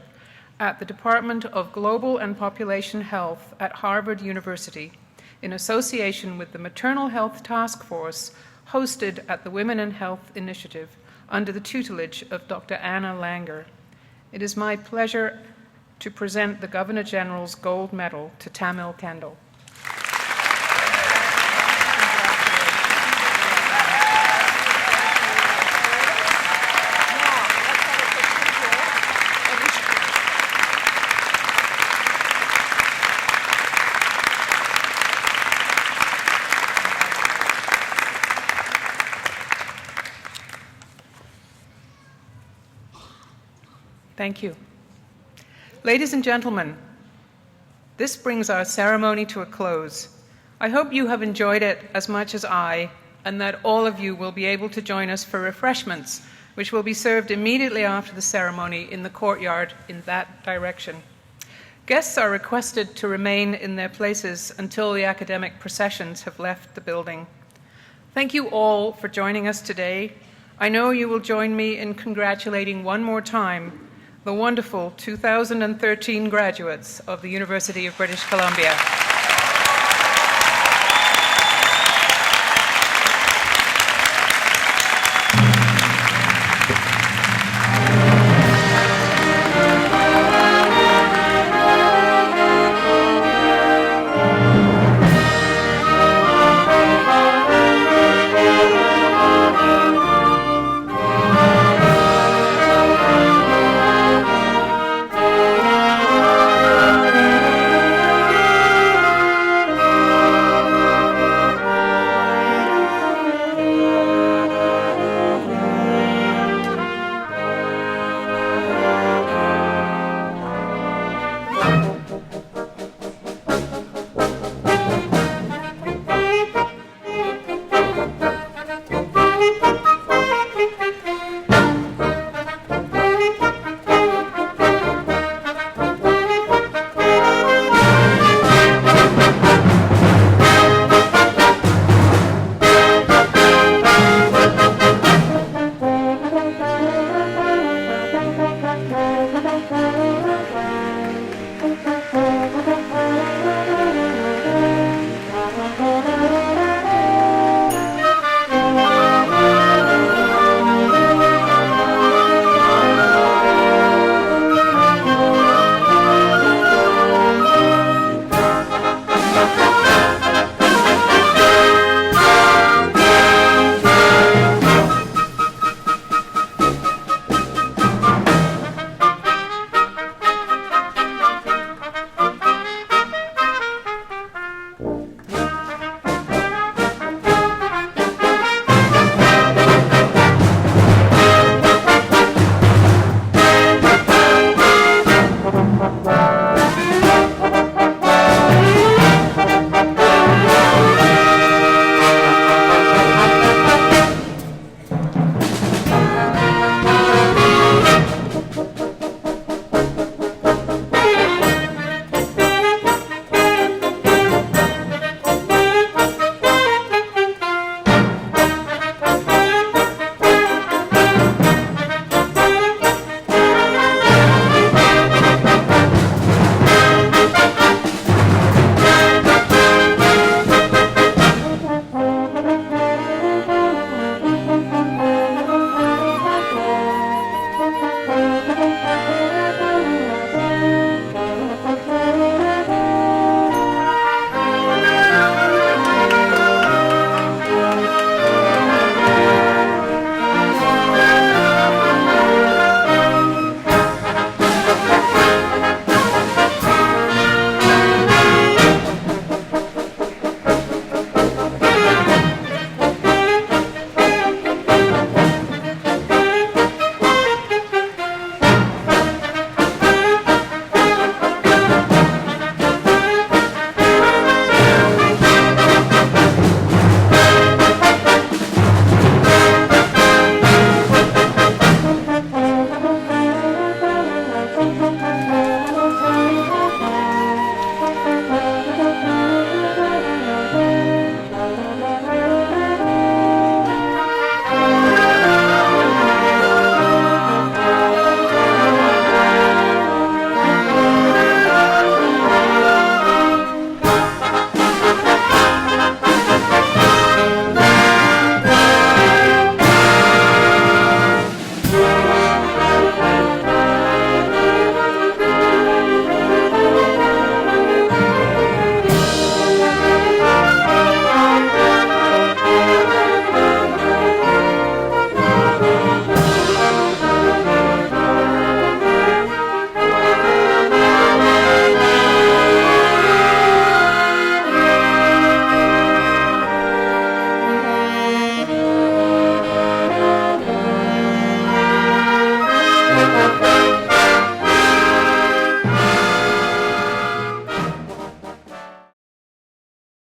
at the Department of Global and Population Health at Harvard University in association with the Maternal Health Task Force hosted at the Women in Health Initiative under the tutelage of Dr. Anna Langer. It is my pleasure to present the Governor General's Gold Medal to Tamil Kendall. Thank you. Ladies and gentlemen, this brings our ceremony to a close. I hope you have enjoyed it as much as I, and that all of you will be able to join us for refreshments, which will be served immediately after the ceremony in the courtyard in that direction. Guests are requested to remain in their places until the academic processions have left the building. Thank you all for joining us today. I know you will join me in congratulating one more time the wonderful 2013 graduates of the University of British Columbia.